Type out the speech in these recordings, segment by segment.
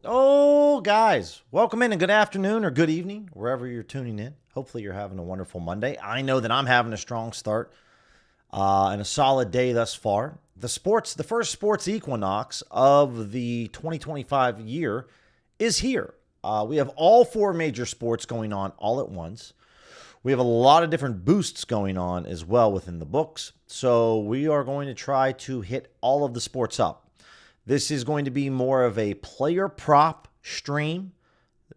Oh, guys, welcome in and good afternoon or good evening, wherever you're tuning in. Hopefully you're having a wonderful Monday. I know that I'm having a strong start and a solid day thus far. The first sports equinox of the 2025 year is here. We have all four major sports going on all at once. We have a lot of different boosts going on as well within the books. So we are going to try to hit all of the sports up. This is going to be more of a player prop stream.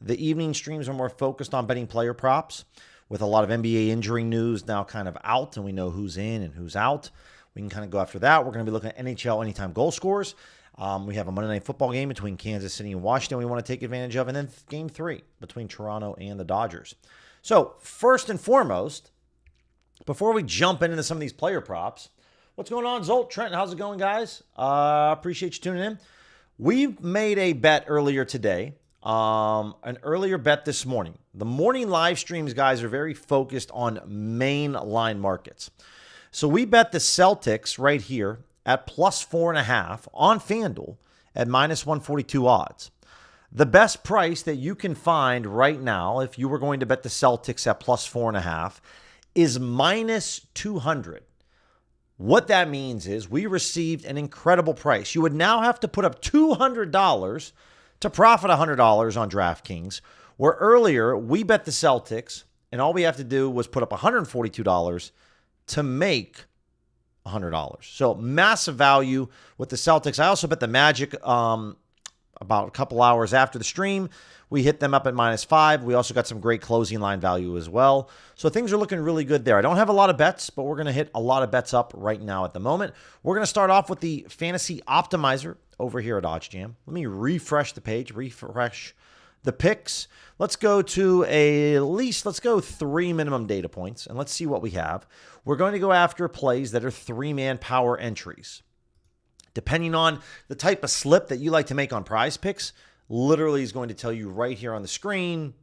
The evening streams are more focused on betting player props with a lot of NBA injury news now kind of out, and we know who's in and who's out. We can kind of go after that. We're going to be looking at NHL anytime goal scores. We have a Monday Night Football game between Kansas City and Washington we want to take advantage of, and then Game 3 between Toronto and the Dodgers. So first and foremost, before we jump into some of these player props, what's going on, Zolt? Trent, how's it going, guys? Appreciate you tuning in. We made a bet earlier today, an earlier bet this morning. The morning live streams, guys, are very focused on main line markets. So we bet the Celtics right here at plus 4.5 on FanDuel at minus 142 odds. The best price that you can find right now, if you were going to bet the Celtics at plus 4.5, is minus 200. What that means is we received an incredible price. You would now have to put up $200 to profit $100 on DraftKings, where earlier we bet the Celtics, and all we have to do was put up $142 to make $100. So massive value with the Celtics. I also bet the Magic about a couple hours after the stream. We hit them up at -5. We also got some great closing line value as well. So things are looking really good there. I don't have a lot of bets, but we're going to hit a lot of bets up right now at the moment. We're going to start off with the Fantasy Optimizer over here at OddsJam. Let me refresh the page, refresh the picks. Let's go to let's go 3 minimum data points, and let's see what we have. We're going to go after plays that are 3-man power entries. Depending on the type of slip that you like to make on PrizePicks, literally is going to tell you right here on the screen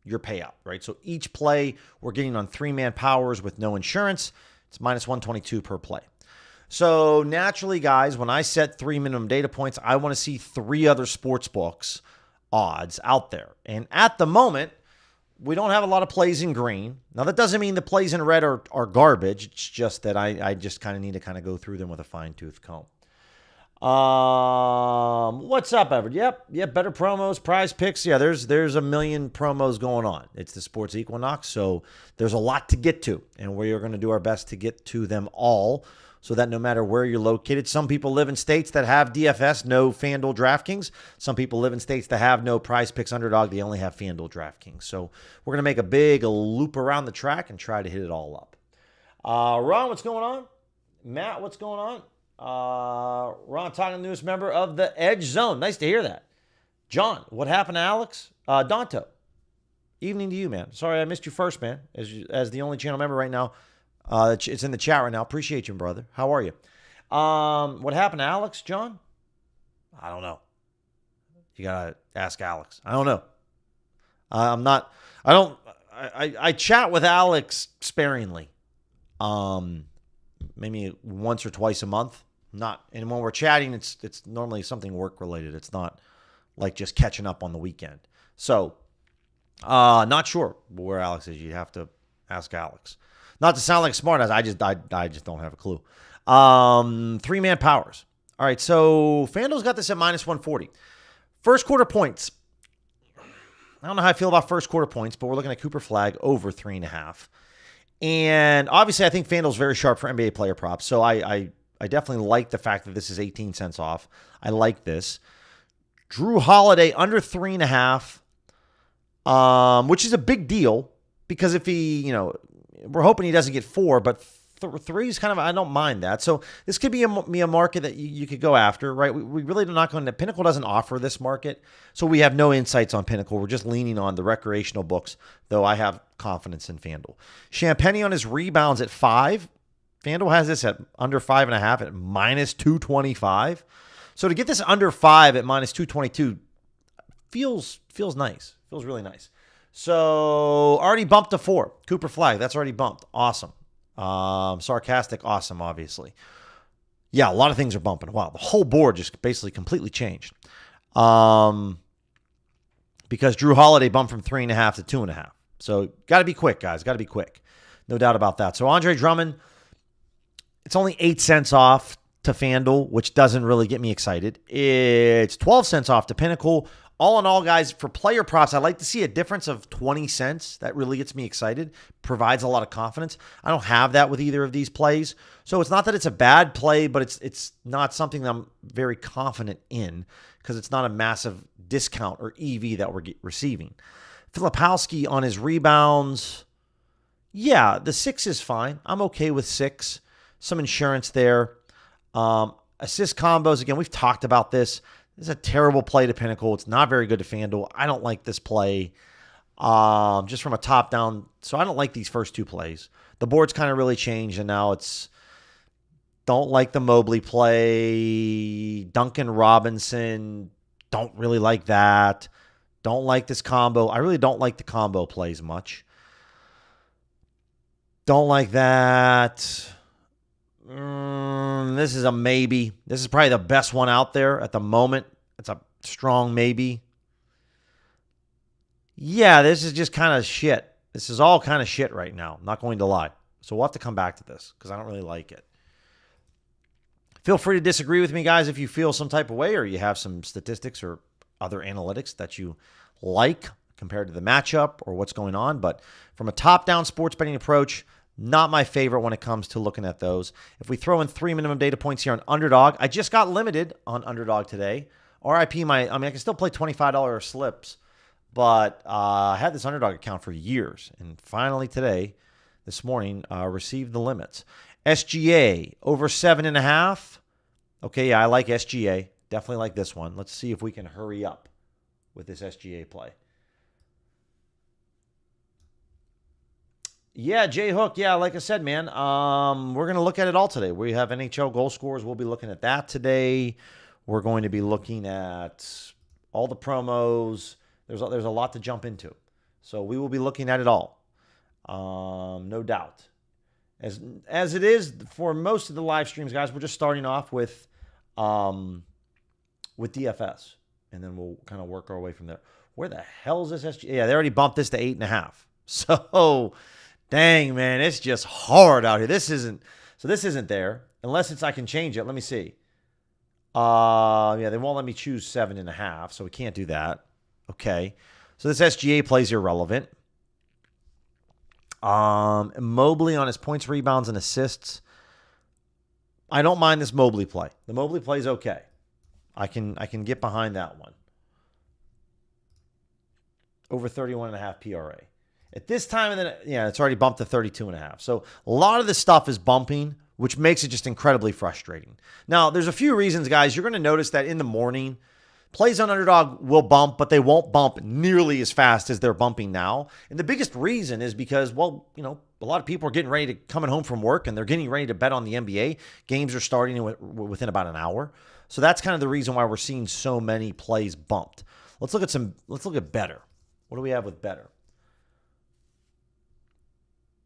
your payout, right? So each play we're getting on 3-man powers with no insurance. It's minus 122 per play. So naturally, guys, when I set 3 minimum data points, I want to see 3 other sports books odds out there. And at the moment, we don't have a lot of plays in green. Now, that doesn't mean the plays in red are garbage. It's just that I just kind of need to kind of go through them with a fine-tooth comb. What's up, Everett? Yep, better promos, PrizePicks. Yeah, there's a million promos going on. It's the sports equinox, so there's a lot to get to, and we are going to do our best to get to them all so that no matter where you're located, some people live in states that have DFS, no FanDuel, DraftKings. Some people live in states that have no PrizePicks Underdog. They only have FanDuel, DraftKings. So we're going to make a big loop around the track and try to hit it all up. Ron, what's going on? Matt, what's going on? Ron talking to the newest member of the Edge Zone. Nice to hear that. John, what happened to Alex? Danto, evening to you, man. Sorry I missed you first, man, as the only channel member right now. It's in the chat right now. Appreciate you, brother. How are you? What happened to Alex, John? I don't know. You got to ask Alex. I don't know. I chat with Alex sparingly. Maybe once or twice a month. And when we're chatting, it's normally something work related. It's not like just catching up on the weekend. So, not sure where Alex is. You have to ask Alex. Not to sound like smart ass, I just don't have a clue. 3-man powers. All right, so FanDuel's got this at minus 140. First quarter points. I don't know how I feel about first quarter points, but we're looking at Cooper Flag over 3.5. And obviously, I think FanDuel's very sharp for NBA player props. So I definitely like the fact that this is 18 cents off. I like this. Drew Holiday under 3.5, which is a big deal because if he, we're hoping he doesn't get 4, but 3 is kind of, I don't mind that. So this could be a market that you could go after, right? We really are not going to, Pinnacle doesn't offer this market. So we have no insights on Pinnacle. We're just leaning on the recreational books, though I have confidence in FanDuel. Champagne on his rebounds at 5. FanDuel has this at under 5.5 at minus 225. So to get this under 5 at minus 222 feels nice. Feels really nice. So already bumped to 4. Cooper Flag, that's already bumped. Awesome. Sarcastic, awesome, obviously. Yeah, a lot of things are bumping. Wow, the whole board just basically completely changed. because Drew Holiday bumped from 3.5 to 2.5. So got to be quick, guys. Got to be quick. No doubt about that. So Andre Drummond, it's only 8 cents off to FanDuel, which doesn't really get me excited. It's 12 cents off to Pinnacle. All in all, guys, for player props, I like to see a difference of 20 cents. That really gets me excited, provides a lot of confidence. I don't have that with either of these plays. So it's not that it's a bad play, but it's not something that I'm very confident in because it's not a massive discount or EV that we're receiving. Filipowski on his rebounds, yeah, the 6 is fine. I'm okay with 6. Some insurance there. Assist combos, again, we've talked about this. This is a terrible play to Pinnacle. It's not very good to FanDuel. I don't like this play just from a top down. So I don't like these first 2 plays. The board's kind of really changed, and now it's don't like the Mobley play. Duncan Robinson, don't really like that. Don't like this combo. I really don't like the combo plays much. Don't like that. This is a maybe. This is probably the best one out there at the moment. It's a strong maybe. Yeah, this is just kind of shit. This is all kind of shit right now. I'm not going to lie. So we'll have to come back to this because I don't really like it. Feel free to disagree with me, guys, if you feel some type of way or you have some statistics or other analytics that you like compared to the matchup or what's going on. But from a top-down sports betting approach, not my favorite when it comes to looking at those. If we throw in 3 minimum data points here on Underdog, I just got limited on Underdog today. RIP, I can still play $25 slips, but I had this Underdog account for years. And finally today, this morning, received the limits. SGA, over 7.5. Okay, yeah, I like SGA. Definitely like this one. Let's see if we can hurry up with this SGA play. Yeah, J Hook. Yeah, like I said, man, we're going to look at it all today. We have NHL goal scorers. We'll be looking at that today. We're going to be looking at all the promos. There's a lot to jump into. So we will be looking at it all. No doubt. As it is for most of the live streams, guys, we're just starting off with DFS. And then we'll kind of work our way from there. Where the hell is this SGA? Yeah, they already bumped this to 8.5. So... dang, man, it's just hard out here. This isn't there. Unless I can change it. Let me see. Yeah, they won't let me choose 7.5, so we can't do that. Okay. So this SGA play is irrelevant. Mobley on his points, rebounds, and assists. I don't mind this Mobley play. The Mobley play is okay. I can get behind that one. Over 31.5 PRA. At this time, it's already bumped to 32.5. So a lot of this stuff is bumping, which makes it just incredibly frustrating. Now, there's a few reasons, guys. You're going to notice that in the morning, plays on Underdog will bump, but they won't bump nearly as fast as they're bumping now. And the biggest reason is because, well, a lot of people are getting ready to coming home from work and they're getting ready to bet on the NBA. Games are starting within about an hour. So that's kind of the reason why we're seeing so many plays bumped. Let's look at better. What do we have with better?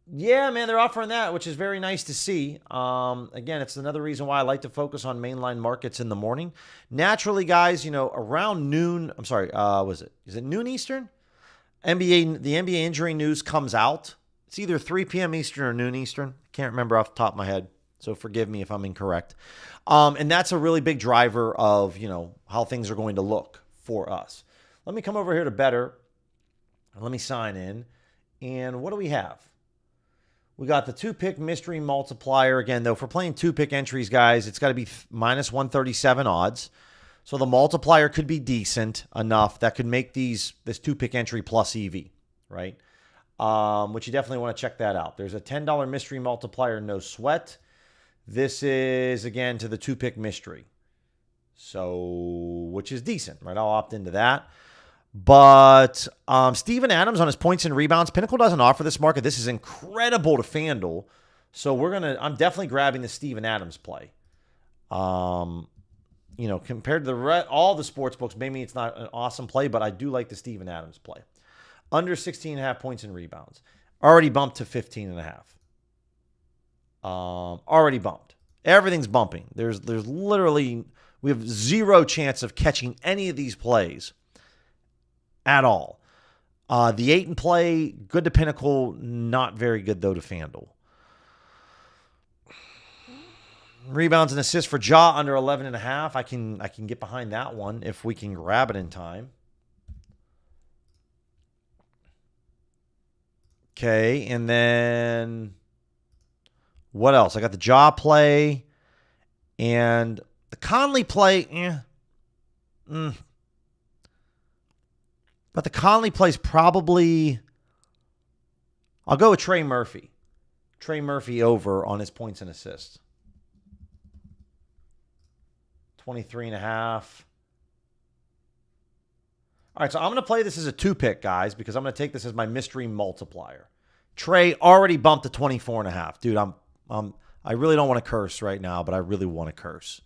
Yeah, man, they're offering that, which is very nice to see. Again, it's another reason why I like to focus on mainline markets in the morning. Naturally, guys, around noon, I'm sorry, is it noon Eastern? The NBA injury news comes out. It's either 3 p.m. Eastern or noon Eastern. Can't remember off the top of my head, so forgive me if I'm incorrect. And that's a really big driver of, how things are going to look for us. Let me come over here to Better. Let me sign in. And what do we have? We got the 2-pick mystery multiplier. Again, though, for playing 2-pick entries, guys, it's got to be minus 137 odds. So the multiplier could be decent enough that could make this 2-pick entry plus EV, right? Which you definitely want to check that out. There's a $10 mystery multiplier, no sweat. This is, again, to the 2-pick mystery. So, which is decent, right? I'll opt into that. But Steven Adams on his points and rebounds. Pinnacle doesn't offer this market. This is incredible to FanDuel. So I'm definitely grabbing the Steven Adams play. Compared to all the sports books, maybe it's not an awesome play, but I do like the Steven Adams play. Under 16.5 points and rebounds. Already bumped to 15.5. Already bumped. Everything's bumping. There's literally, we have zero chance of catching any of these plays at all. The 8 in play, good to Pinnacle, not very good, though, to FanDuel. Rebounds and assists for Ja under 11.5. I can get behind that one if we can grab it in time. Okay, and then what else? I got the Ja play and the Conley play. But the Conley play's probably, I'll go with Trey Murphy. Trey Murphy over on his points and assists. 23.5. All right, so I'm going to play this as a 2-pick, guys, because I'm going to take this as my mystery multiplier. Trey already bumped to 24.5. Dude, I really don't want to curse right now, but I really want to curse.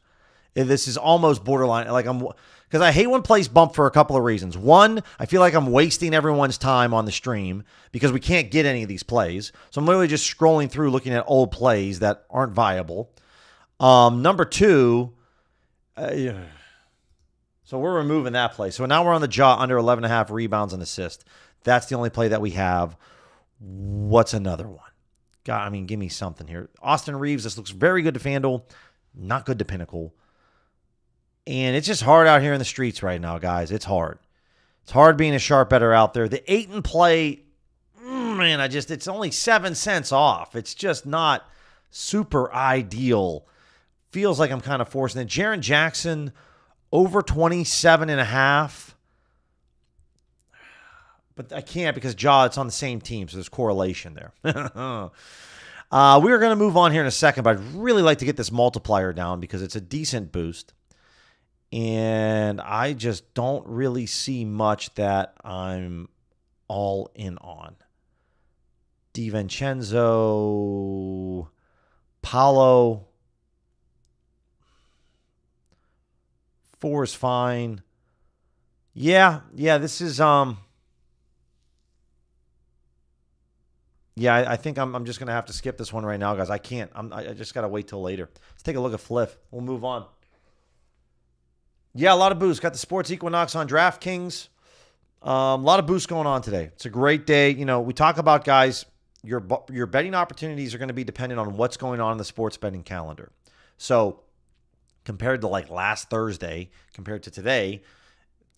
This is almost borderline. Because I hate when plays bump for a couple of reasons. One, I feel like I'm wasting everyone's time on the stream because we can't get any of these plays. So I'm literally just scrolling through looking at old plays that aren't viable. Number two, so we're removing that play. So now we're on the Ja under 11.5 rebounds and assists. That's the only play that we have. What's another one? God, give me something here. Austin Reeves, this looks very good to FanDuel, not good to Pinnacle. And it's just hard out here in the streets right now, guys. It's hard. It's hard being a sharp bettor out there. The 8 in play, man, it's only 7 cents off. It's just not super ideal. Feels like I'm kind of forcing it. Jaren Jackson over 27.5. But I can't because Ja, it's on the same team, so there's correlation there. We're going to move on here in a second, but I'd really like to get this multiplier down because it's a decent boost. And I just don't really see much that I'm all in on. DiVincenzo, Paolo. 4 is fine. Yeah, this is Yeah, I think I'm just going to have to skip this one right now, guys. I can't. I just got to wait till later. Let's take a look at Fliff. We'll move on. Yeah, a lot of boosts. Got the Sports Equinox on DraftKings. A lot of boosts going on today. It's a great day. We talk about, guys, your betting opportunities are going to be dependent on what's going on in the sports betting calendar. So compared to last Thursday, compared to today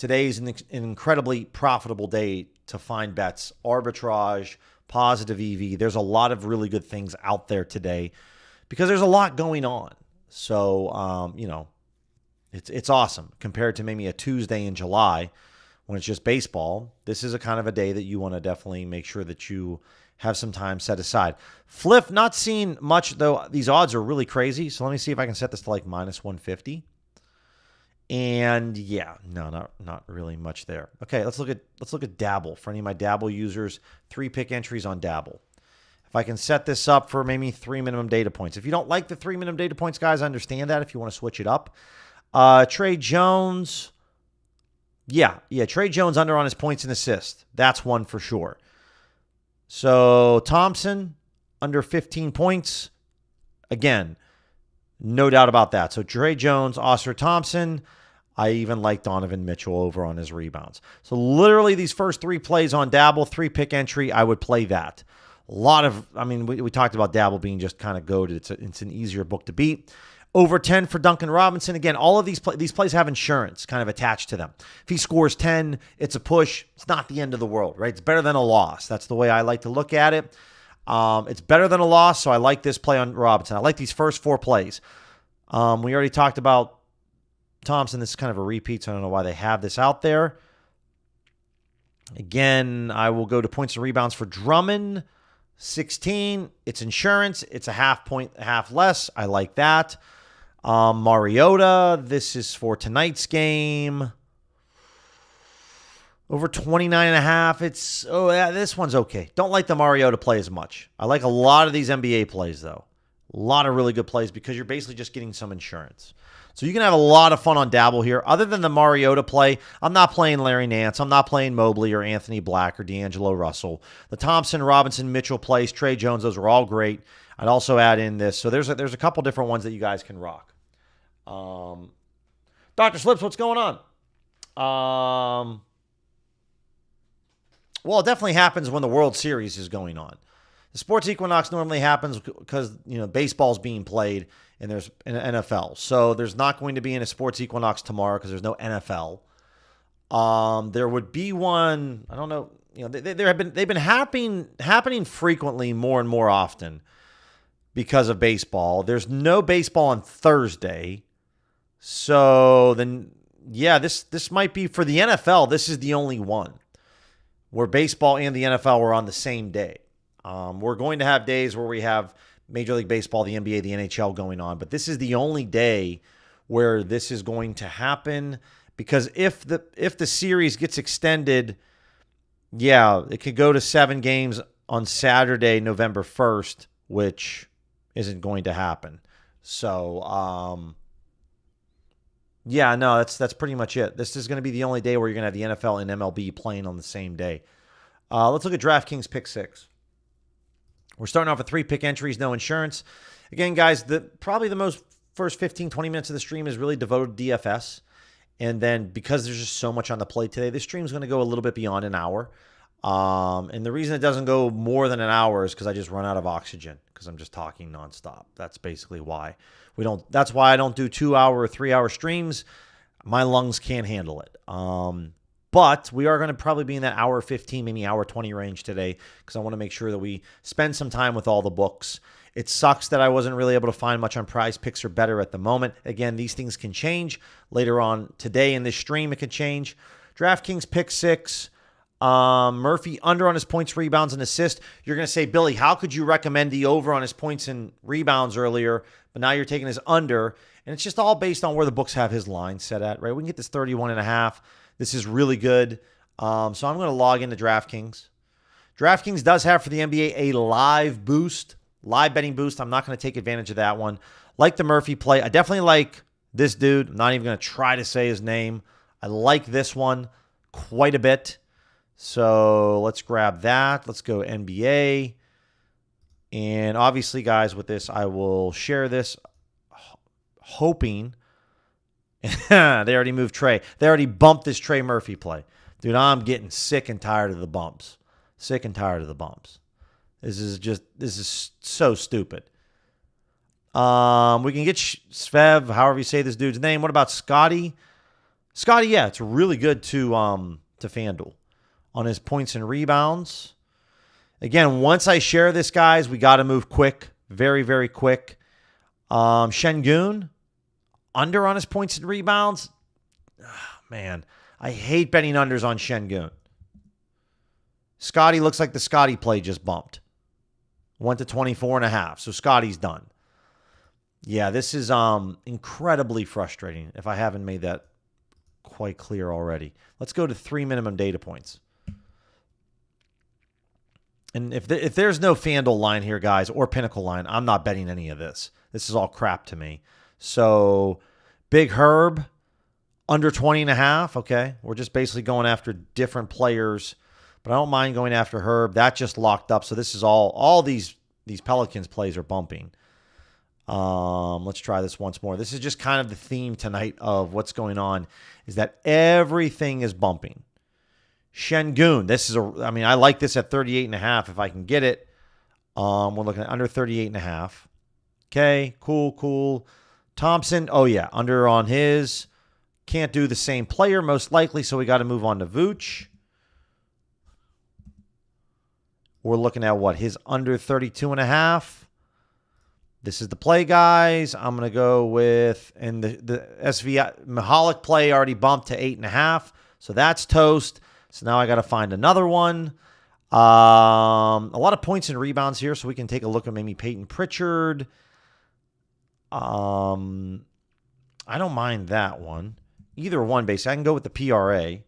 is an incredibly profitable day to find bets, arbitrage, positive EV. There's a lot of really good things out there today because there's a lot going on. So, it's awesome compared to maybe a Tuesday in July when it's just baseball. This is a kind of a day that you want to definitely make sure that you have some time set aside. Fliff, not seeing much, though. These odds are really crazy. So let me see if I can set this to minus 150. And yeah, no, not really much there. Okay, let's look at Dabble. For any of my Dabble users, 3-pick entries on Dabble. If I can set this up for maybe 3 minimum data points. If you don't like the 3 minimum data points, guys, I understand that if you want to switch it up. Trey Jones. Yeah, Trey Jones under on his points and assists. That's one for sure. So Thompson under 15 points. Again, no doubt about that. So Trey Jones, Oscar Thompson. I even like Donovan Mitchell over on his rebounds. So literally these first 3 plays on Dabble, 3-pick entry, I would play that. A lot of, we talked about Dabble being just kind of goated. It's an easier book to beat. Over 10 for Duncan Robinson. Again, all of these plays have insurance kind of attached to them. If he scores 10, it's a push. It's not the end of the world, right? It's better than a loss. That's the way I like to look at it. It's better than a loss, so I like this play on Robinson. I like these first 4 plays. We already talked about Thompson. This is kind of a repeat, so I don't know why they have this out there. Again, I will go to points and rebounds for Drummond. 16. It's insurance. It's a half point, half less. I like that. Mariota, this is for tonight's game. Over 29.5. This one's okay. Don't like the Mariota play as much. I like a lot of these NBA plays, though. A lot of really good plays because you're basically just getting some insurance. So you can have a lot of fun on Dabble here. Other than the Mariota play, I'm not playing Larry Nance. I'm not playing Mobley or Anthony Black or D'Angelo Russell. The Thompson, Robinson, Mitchell plays, Trey Jones, those are all great. I'd also add in this. So there's a couple different ones that you guys can rock. Dr. Slips, what's going on? Well, it definitely happens when the World Series is going on. The sports equinox normally happens because, baseball's being played and there's an NFL. So there's not going to be a sports equinox tomorrow because there's no NFL. There would be one, I don't know, they've been happening frequently more and more often because of baseball. There's no baseball on Thursday. So then, yeah, this might be for the NFL. This is the only one where baseball and the NFL were on the same day. We're going to have days where we have Major League Baseball, the NBA, the NHL going on, but this is the only day where this is going to happen because if the series gets extended, yeah, it could go to 7 games on Saturday, November 1st, which isn't going to happen. So, yeah, no, that's pretty much it. This is going to be the only day where you're going to have the NFL and MLB playing on the same day. Let's look at DraftKings Pick 6. We're starting off with 3 pick entries, no insurance. Again, guys, probably the first 15, 20 minutes of the stream is really devoted to DFS. And then because there's just so much on the plate today, this stream is going to go a little bit beyond an hour. And the reason it doesn't go more than an hour is because I just run out of oxygen because I'm just talking nonstop. That's basically why that's why I don't do 2-hour or 3-hour streams. My lungs can't handle it. But we are going to probably be in that hour 15, maybe hour 20 range today because I want to make sure that we spend some time with all the books. It sucks that I wasn't really able to find much on PrizePicks or better at the moment. Again, these things can change. Later on today in this stream, it could change. DraftKings Pick 6. Murphy under on his points, rebounds, and assists. You're going to say, Billy, how could you recommend the over on his points and rebounds earlier, but now you're taking his under? And it's just all based on where the books have his line set at, right? We can get this 31.5. This is really good. So I'm going to log into DraftKings. DraftKings does have for the NBA a live betting boost. I'm not going to take advantage of that one. Like the Murphy play. I definitely like this dude. I'm not even going to try to say his name. I like this one quite a bit. So let's grab that. Let's go NBA. And obviously, guys, with this, I will share this hoping. They already moved Trey. They already bumped this Trey Murphy play. Dude, I'm getting sick and tired of the bumps. Sick and tired of the bumps. This is so stupid. We can get Svev, however you say this dude's name. What about Scotty? Scotty, yeah, it's really good to FanDuel on his points and rebounds. Again, once I share this, guys, we got to move quick. Very, very quick. Şengün, under on his points and rebounds. Oh, man, I hate betting unders on Şengün. Scotty looks like the Scotty play just bumped. Went to 24.5. So Scotty's done. Yeah, this is incredibly frustrating if I haven't made that quite clear already. Let's go to 3 minimum data points. And if there's no FanDuel line here, guys, or Pinnacle line, I'm not betting any of this. This is all crap to me. So Big Herb, under 20.5. Okay, we're just basically going after different players. But I don't mind going after Herb. That just locked up. So this is all these Pelicans plays are bumping. Let's try this once more. This is just kind of the theme tonight of what's going on is that everything is bumping. Şengün, I like this at 38.5 if I can get it. We're looking at under 38.5. Okay, cool. Thompson, oh yeah, under on his. Can't do the same player most likely, so we got to move on to Vooch. We're looking at what? His under 32.5. This is the play, guys. I'm going to go with, and the SVI Mahalik play already bumped to 8.5. So that's toast. So now I got to find another one. A lot of points and rebounds here, so we can take a look at maybe Peyton Pritchard. I don't mind that one. Either one, basically. I can go with the PRA.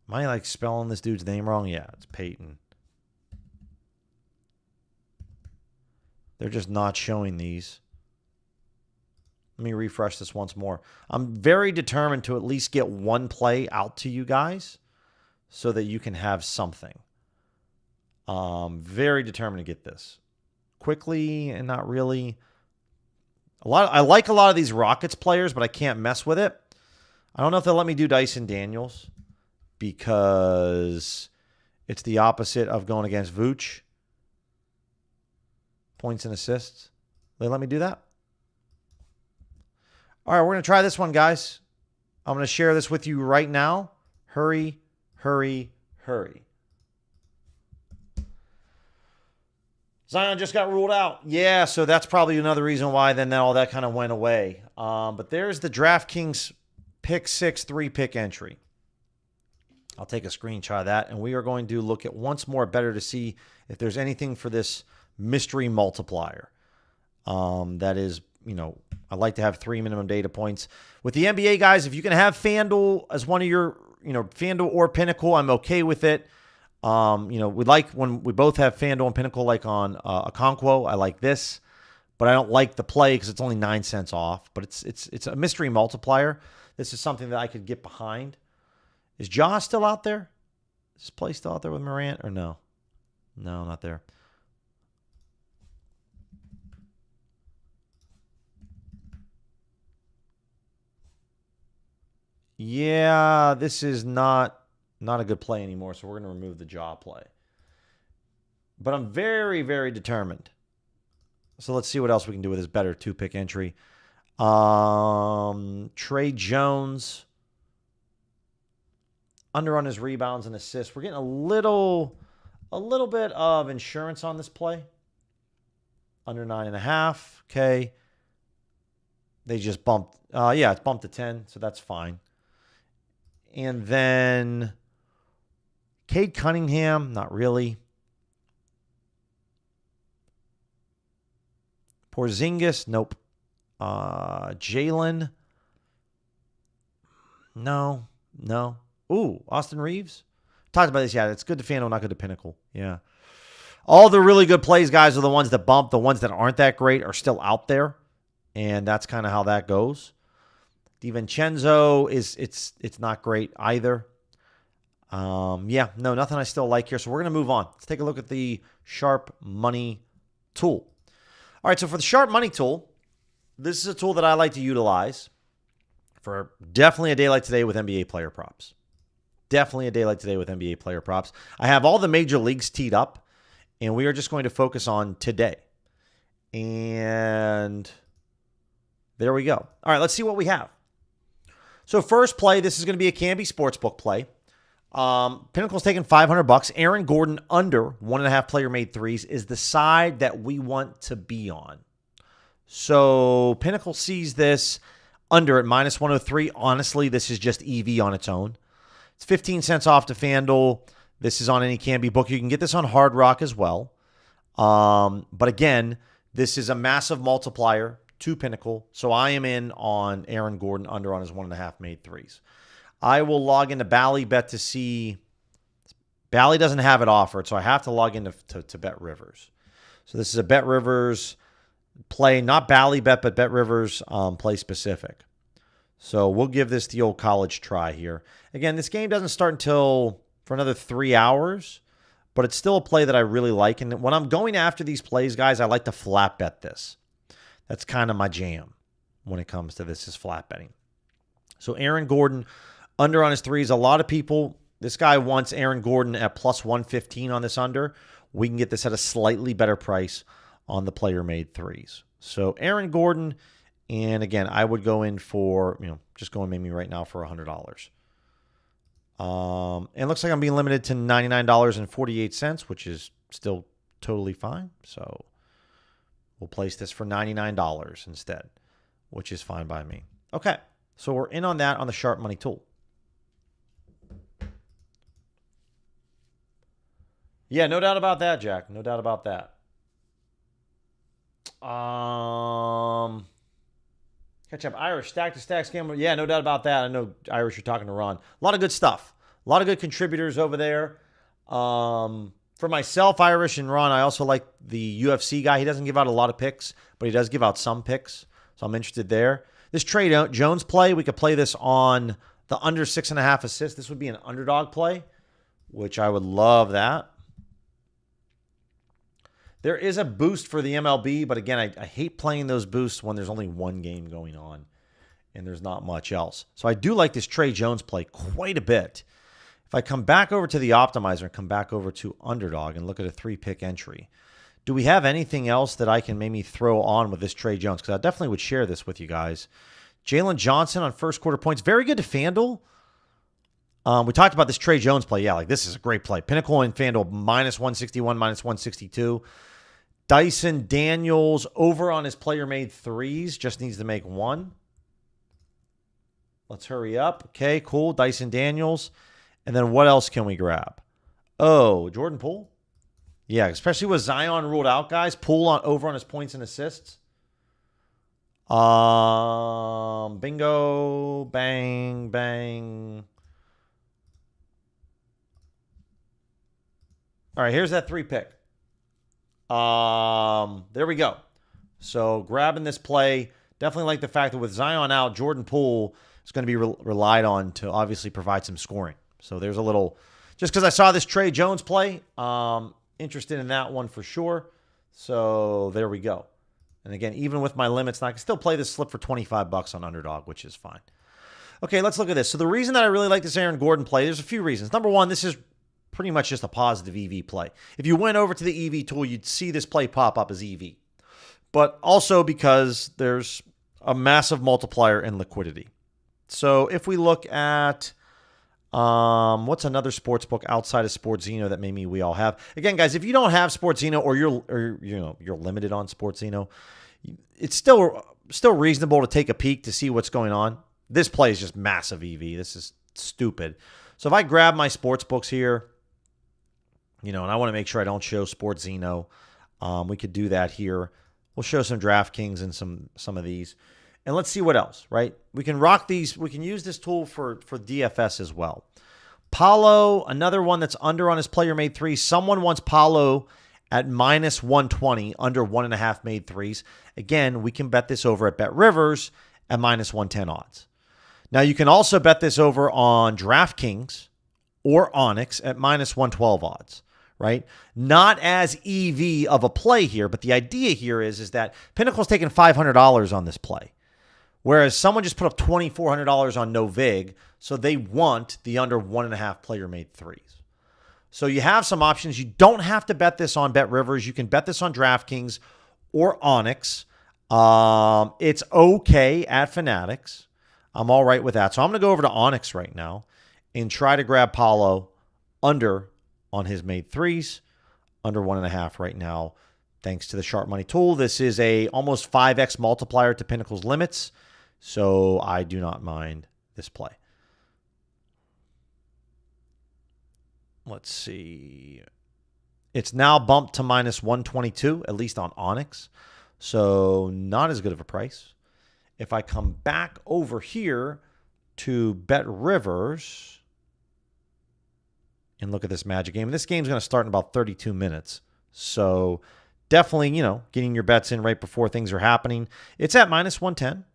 Am I spelling this dude's name wrong? Yeah, it's Peyton. They're just not showing these. Let me refresh this once more. I'm very determined to at least get one play out to you guys so that you can have something. Very determined to get this quickly and not really. I like a lot of these Rockets players, but I can't mess with it. I don't know if they'll let me do Dyson Daniels because it's the opposite of going against Vooch. Points and assists. They let me do that? All right, we're going to try this one, guys. I'm going to share this with you right now. Hurry, hurry, hurry. Zion just got ruled out. Yeah, so that's probably another reason why then all that kind of went away. But there's the DraftKings pick 6 3-pick entry. I'll take a screenshot of that, and we are going to look at once more better to see if there's anything for this mystery multiplier. That is, I like to have 3 minimum data points. With the NBA, guys, if you can have FanDuel as one of your, FanDuel or Pinnacle, I'm okay with it. We like when we both have FanDuel and Pinnacle, like on Okonkwo. I like this, but I don't like the play because it's only 9 cents off. But it's a mystery multiplier. This is something that I could get behind. Is Ja still out there? Is this play still out there with Morant or no? No, not there. Yeah, this is not a good play anymore, so we're going to remove the jaw play. But I'm very, very determined. So let's see what else we can do with this better 2-pick entry. Trey Jones, under on his rebounds and assists. We're getting a little bit of insurance on this play. Under 9.5. Okay. They just bumped. It's bumped to 10, so that's fine. And then Cade Cunningham, not really. Porzingis, nope. Jalen, no. Ooh, Austin Reeves. Talked about this, yeah. It's good to FanDuel, not good to Pinnacle. Yeah. All the really good plays, guys, are the ones that bump. The ones that aren't that great are still out there. And that's kind of how that goes. DiVincenzo it's not great either. Nothing I still like here. So we're going to move on. Let's take a look at the Sharp Money tool. All right, so for the Sharp Money tool, this is a tool that I like to utilize for definitely a day like today with NBA player props. Definitely a day like today with NBA player props. I have all the major leagues teed up, and we are just going to focus on today. And there we go. All right, let's see what we have. So first play, this is going to be a Canby Sportsbook play. Pinnacle's taking $500. Aaron Gordon under 1.5 player-made threes is the side that we want to be on. So Pinnacle sees this under at -103. Honestly, this is just EV on its own. It's 15 cents off to FanDuel. This is on any Canby book. You can get this on Hard Rock as well. But again, this is a massive multiplier to Pinnacle. So I am in on Aaron Gordon under on his 1.5 made threes. I will log into Ballybet to see. Bally doesn't have it offered, so I have to log into to Bet Rivers. So this is a Bet Rivers play, not Ballybet, but Bet Rivers play specific. So we'll give this the old college try here. Again, this game doesn't start until for another 3 hours, but it's still a play that I really like. And when I'm going after these plays, guys, I like to flat bet this. That's kind of my jam when it comes to this is flat betting. So Aaron Gordon under on his threes. A lot of people, this guy wants Aaron Gordon at +115 on this under. We can get this at a slightly better price on the player-made threes. So Aaron Gordon, and again, I would go in for, just going maybe right now for $100. And it looks like I'm being limited to $99.48, which is still totally fine. So we'll place this for $99 instead, which is fine by me. Okay, so we're in on that on the Sharp Money tool. Yeah, no doubt about that, Jack. No doubt about that. Catch up Irish, stack to stack scam. Yeah, no doubt about that. I know Irish, you're talking to Ron. A lot of good stuff. A lot of good contributors over there. For myself, Irish and Ron, I also like the UFC guy. He doesn't give out a lot of picks, but he does give out some picks. So I'm interested there. This Trey Jones play, we could play this on the under 6.5 assists. This would be an underdog play, which I would love that. There is a boost for the MLB, but again, I hate playing those boosts when there's only one game going on. and there's not much else. So I do like this Trey Jones play quite a bit. If I come back over to the optimizer and come back over to underdog and look at a 3-pick entry, do we have anything else that I can maybe throw on with this Trey Jones? Because I definitely would share this with you guys. Jalen Johnson on first quarter points. Very good to FanDuel. We talked about this Trey Jones play. Yeah, like this is a great play. Pinnacle and FanDuel -161, -162. Dyson Daniels over on his player-made threes. Just needs to make one. Let's hurry up. Okay, cool. Dyson Daniels. And then what else can we grab? Oh, Jordan Poole. Yeah, especially with Zion ruled out, guys. Poole over on his points and assists. Bingo. Bang. Bang. All right, here's that 3-pick. There we go. So grabbing this play, definitely like the fact that with Zion out, Jordan Poole is going to be relied on to obviously provide some scoring. So there's a little, just because I saw this Trey Jones play, interested in that one for sure. So there we go. And again, even with my limits, I can still play this slip for $25 on underdog, which is fine. Okay, let's look at this. So the reason that I really like this Aaron Gordon play, there's a few reasons. Number one, this is pretty much just a positive EV play. If you went over to the EV tool, you'd see this play pop up as EV. But also because there's a massive multiplier in liquidity. So if we look at what's another sports book outside of Sportzino that maybe we all have? Again, guys, if you don't have Sportzino or you're limited on Sportzino, it's still reasonable to take a peek to see what's going on. This play is just massive EV. This is stupid. So if I grab my sports books here, and I want to make sure I don't show Sportzino, we could do that here. We'll show some DraftKings and some of these. And let's see what else, right? We can rock these. We can use this tool for DFS as well. Paulo, another one that's under on his player-made threes. Someone wants Paulo at -120, under 1.5 made threes. Again, we can bet this over at BetRivers at -110 odds. Now, you can also bet this over on DraftKings or Onyx at -112 odds, right? Not as EV of a play here, but the idea here is that Pinnacle's taking $500 on this play, whereas someone just put up $2,400 on no vig, so they want the under 1.5 player-made threes. So you have some options. You don't have to bet this on BetRivers. You can bet this on DraftKings or Onyx. It's okay at Fanatics. I'm all right with that. So I'm going to go over to Onyx right now and try to grab Paulo under on his made threes, under 1.5 right now, thanks to the Sharp Money tool. This is a almost 5x multiplier to Pinnacle's limits, so I do not mind this play. Let's see. It's now bumped to -122, at least on Onyx, so not as good of a price. If I come back over here to BetRivers and look at this Magic game, this game's going to start in about 32 minutes. So definitely, getting your bets in right before things are happening. It's at -110.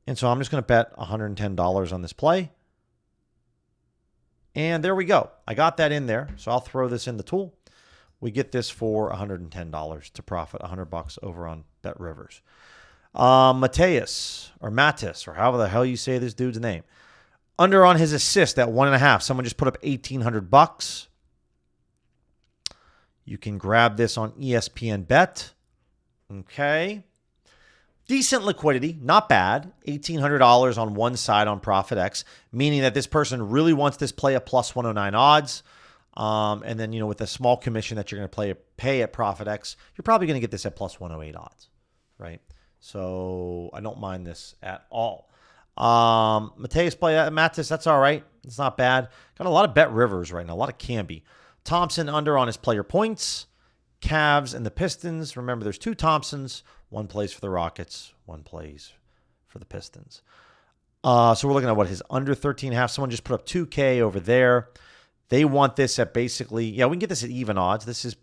And so I'm just going to bet $110 on this play. And there we go. I got that in there. So I'll throw this in the tool. We get this for $110 to profit $100 over on BetRivers. Mattis, or however the hell you say this dude's name. Under on his assist at 1.5. Someone just put up $1,800. You can grab this on ESPN Bet. Okay. Decent liquidity, not bad. $1,800 on one side on ProfitX, meaning that this person really wants this play at +109 odds. And then, with a small commission that you're going to pay at ProfitX, you're probably going to get this at +108 odds, right? So I don't mind this at all. Mateus play Mattis, that's all right. It's not bad. Got a lot of BetRivers right now, a lot of Camby. Thompson under on his player points. Cavs and the Pistons. Remember, there's two Thompsons. One plays for the Rockets. One plays for the Pistons. So we're looking at his under 13.5. Someone just put up 2K over there. They want this at basically, we can get this at even odds. This is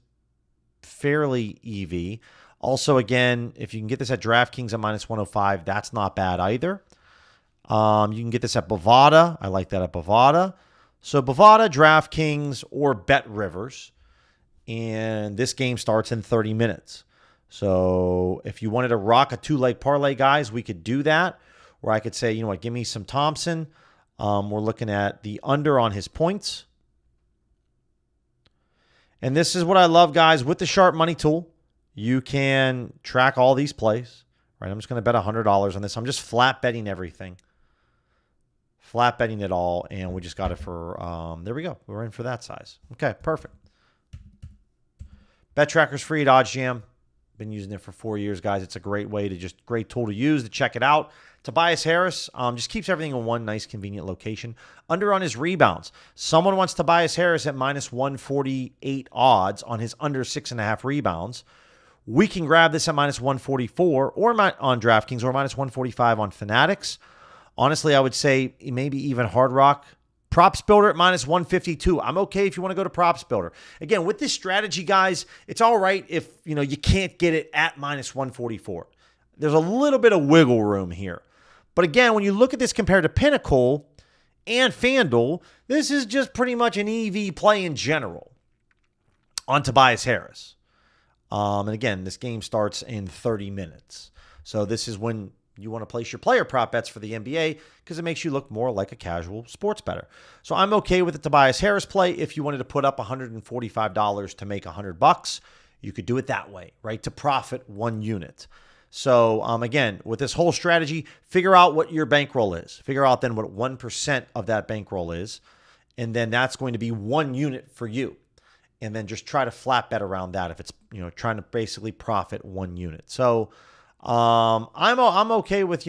fairly EV. Also, again, if you can get this at DraftKings at -105, that's not bad either. You can get this at Bovada. I like that at Bovada. So Bovada, DraftKings, or BetRivers. And this game starts in 30 minutes. So if you wanted to rock a 2-leg parlay, guys, we could do that. where I could say, you know what, give me some Thompson. We're looking at the under on his points. And this is what I love, guys. With the sharp money tool, you can track all these plays. Right? I'm just going to bet $100 on this. I'm just flat betting everything. Flat betting it all. And we just got it for, there we go. We're in for that size. Okay, perfect. Bet Tracker's free at OddsJam. Been using it for 4 years, guys. It's a great way to great tool to use to check it out. Tobias Harris just keeps everything in one nice, convenient location. Under on his rebounds. Someone wants Tobias Harris at minus 148 odds on his under 6.5 rebounds. We can grab this at minus 144 or on DraftKings or minus 145 on Fanatics. Honestly, I would say maybe even Hard Rock. Props Builder at minus 152. I'm okay if you want to go to Props Builder. Again, with this strategy, guys, it's all right if you can't get it at minus 144. There's a little bit of wiggle room here. But again, when you look at this compared to Pinnacle and FanDuel, this is just pretty much an EV play in general on Tobias Harris. And again, this game starts in 30 minutes. So this is when you want to place your player prop bets for the NBA because it makes you look more like a casual sports bettor. So I'm okay with the Tobias Harris play. If you wanted to put up $145 to make $100, you could do it that way, right? To profit 1 unit. So again, with this whole strategy, figure out what your bankroll is. Figure out then what 1% of that bankroll is. And then that's going to be 1 unit for you. And then just try to flat bet around that if it's trying to basically profit 1 unit. So I'm okay with,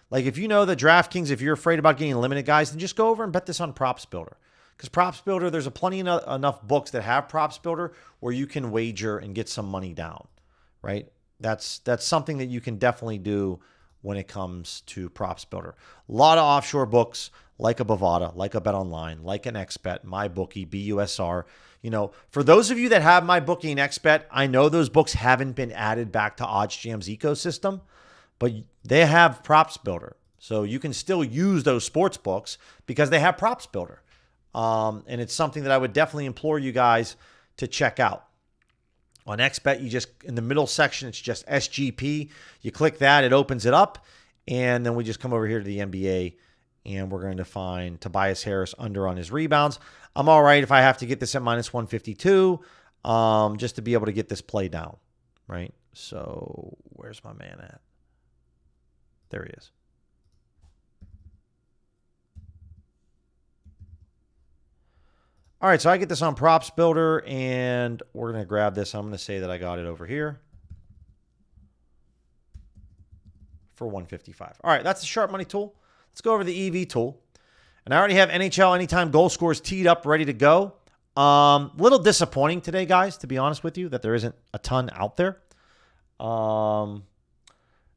like if you know the DraftKings, if you're afraid about getting limited, guys, then just go over and bet this on Props Builder. Because Props Builder, there's plenty enough books that have Props Builder where you can wager and get some money down, right? That's something that you can definitely do when it comes to Props Builder. A lot of offshore books like a Bovada, like a BetOnline, like an XBet, MyBookie, BUSR. For those of you that have MyBookie and XBet, I know those books haven't been added back to OddsJam's ecosystem, but they have Props Builder. So you can still use those sports books because they have Props Builder. And it's something that I would definitely implore you guys to check out. On XBet, you just, in the middle section, it's just SGP. You click that, it opens it up. And then we just come over here to the NBA and we're going to find Tobias Harris under on his rebounds. I'm all right if I have to get this at minus 152 just to be able to get this play down, right? So where's my man at? There he is. All right, so I get this on Props Builder, and we're going to grab this. I'm going to say that I got it over here for 155. All right, that's the sharp money tool. Let's go over the EV tool. And I already have NHL anytime goal scores teed up, ready to go. Little disappointing today, guys, to be honest with you, that there isn't a ton out there.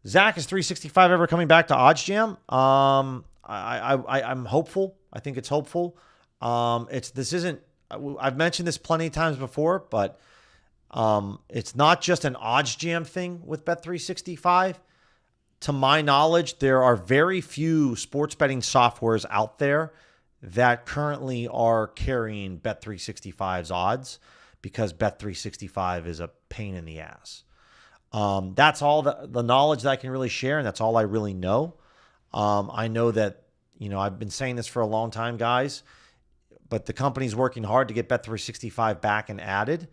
Zach, is 365 ever coming back to OddsJam? I'm hopeful. I think it's hopeful. I've mentioned this plenty of times before, but it's not just an OddsJam thing with Bet365. To my knowledge, there are very few sports betting softwares out there that currently are carrying Bet365's odds because Bet365 is a pain in the ass. That's all the knowledge that I can really share, and that's all I really know. I know that, I've been saying this for a long time, guys, but the company's working hard to get Bet365 back and added.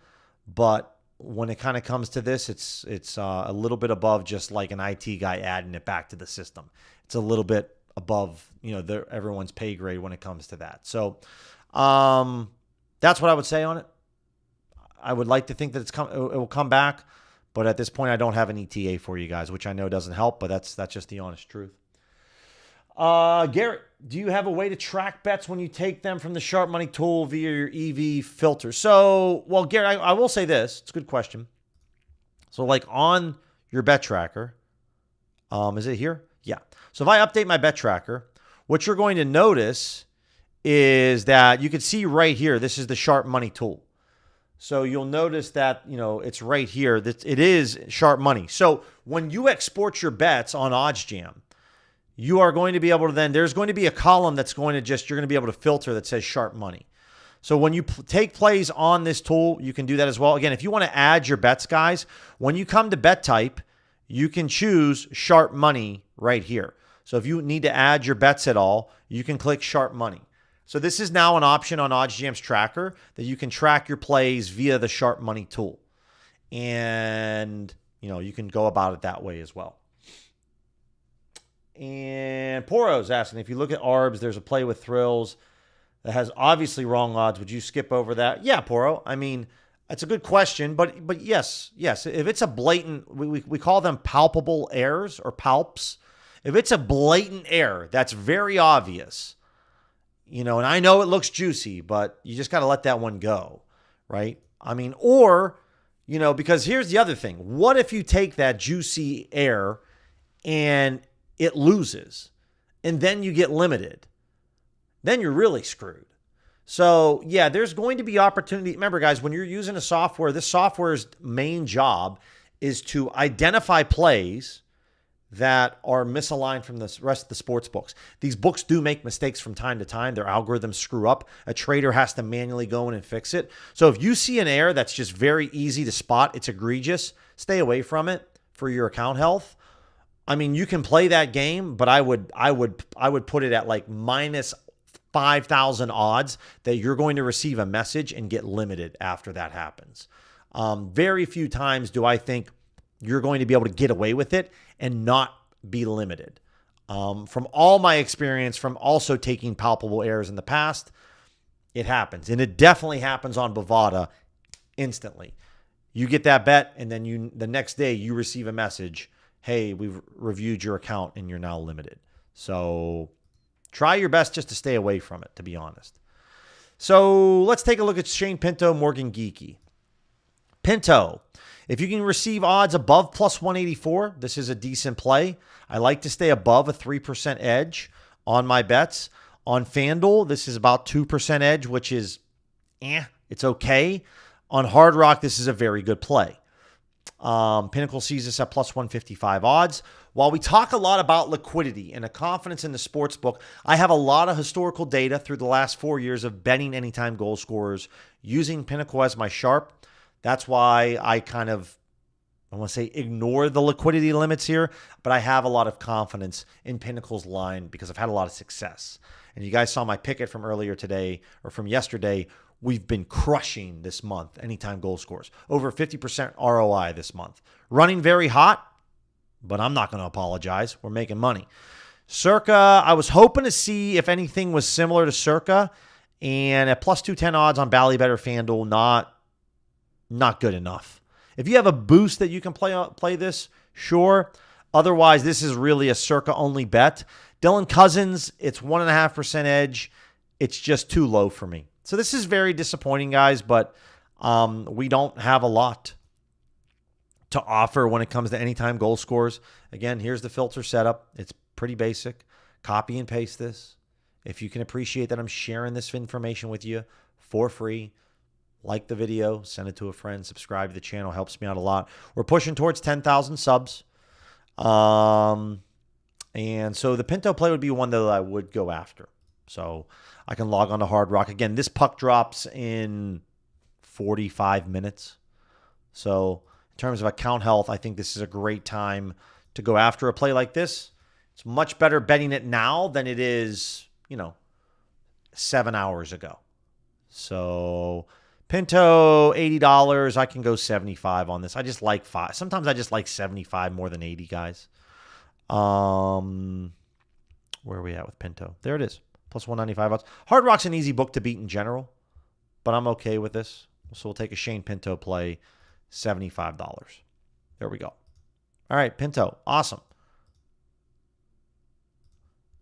But when it kind of comes to this, it's a little bit above just like an IT guy adding it back to the system. It's a little bit above, everyone's pay grade when it comes to that. So that's what I would say on it. I would like to think that it will come back, but at this point, I don't have an ETA for you guys, which I know doesn't help, but that's just the honest truth. Garrett, do you have a way to track bets when you take them from the Sharp Money tool via your EV filter? So, well, Garrett, I will say this. It's a good question. So, like on your bet tracker, is it here? Yeah. So if I update my bet tracker, what you're going to notice is that you can see right here, this is the Sharp Money tool. So you'll notice that, it's right here. That it is Sharp Money. So when you export your bets on OddsJam, you are going to be able to there's going to be a column that's going to you're going to be able to filter that says Sharp Money. So when you take plays on this tool, you can do that as well. Again, if you want to add your bets, guys, when you come to bet type, you can choose Sharp Money right here. So if you need to add your bets at all, you can click Sharp Money. So this is now an option on OddsJam's tracker that you can track your plays via the Sharp Money tool. And, you can go about it that way as well. And Poro's asking, if you look at ARBs, there's a play with thrills that has obviously wrong odds. Would you skip over that? Yeah, Poro. I mean, that's a good question, but yes. If it's a blatant, we call them palpable errors or palps. If it's a blatant error, that's very obvious, and I know it looks juicy, but you just got to let that one go, right? I mean, or, because here's the other thing. What if you take that juicy error and it loses, and then you get limited? Then you're really screwed. So, yeah, there's going to be opportunity. Remember, guys, when you're using a software, this software's main job is to identify plays that are misaligned from the rest of the sports books. These books do make mistakes from time to time. Their algorithms screw up. A trader has to manually go in and fix it. So if you see an error that's just very easy to spot, it's egregious, stay away from it for your account health. I mean, you can play that game, but I would put it at like minus 5,000 odds that you're going to receive a message and get limited after that happens. Very few times do I think you're going to be able to get away with it and not be limited. From all my experience, from also taking palpable errors in the past, it happens. And it definitely happens on Bovada instantly. You get that bet, and then the next day you receive a message, hey, we've reviewed your account and you're now limited. So try your best just to stay away from it, to be honest. So let's take a look at Shane Pinto, Morgan Geeky. Pinto, if you can receive odds above plus 184, this is a decent play. I like to stay above a 3% edge on my bets. On FanDuel, this is about 2% edge, which is, it's okay. On Hard Rock, this is a very good play. Pinnacle sees this at plus 155 odds. While we talk a lot about liquidity and a confidence in the sports book, I have a lot of historical data through the last 4 years of betting anytime goal scorers using Pinnacle as my sharp. That's why I want to say ignore the liquidity limits here, but I have a lot of confidence in Pinnacle's line because I've had a lot of success. And you guys saw my picket from earlier today or from yesterday. We've been crushing this month, anytime goal scores. Over 50% ROI this month. Running very hot, but I'm not going to apologize. We're making money. Circa, I was hoping to see if anything was similar to Circa. And at plus 210 odds on Bally Better FanDuel, not good enough. If you have a boost that you can play this, sure. Otherwise, this is really a Circa-only bet. Dylan Cousins, it's 1.5% edge. It's just too low for me. So this is very disappointing, guys, but we don't have a lot to offer when it comes to anytime goal scores. Again, here's the filter setup. It's pretty basic. Copy and paste this. If you can appreciate that I'm sharing this information with you for free, like the video, send it to a friend, subscribe to the channel, helps me out a lot. We're pushing towards 10,000 subs. And so the Pinto play would be one that I would go after. So I can log on to Hard Rock. Again, this puck drops in 45 minutes. So in terms of account health, I think this is a great time to go after a play like this. It's much better betting it now than it is, 7 hours ago. So Pinto, $80. I can go 75 on this. I just like 5. Sometimes I just like 75 more than 80, guys. Where are we at with Pinto? There it is. Plus 195 odds. Hard Rock's an easy book to beat in general, but I'm okay with this. So we'll take a Shane Pinto play, $75. There we go. All right, Pinto. Awesome.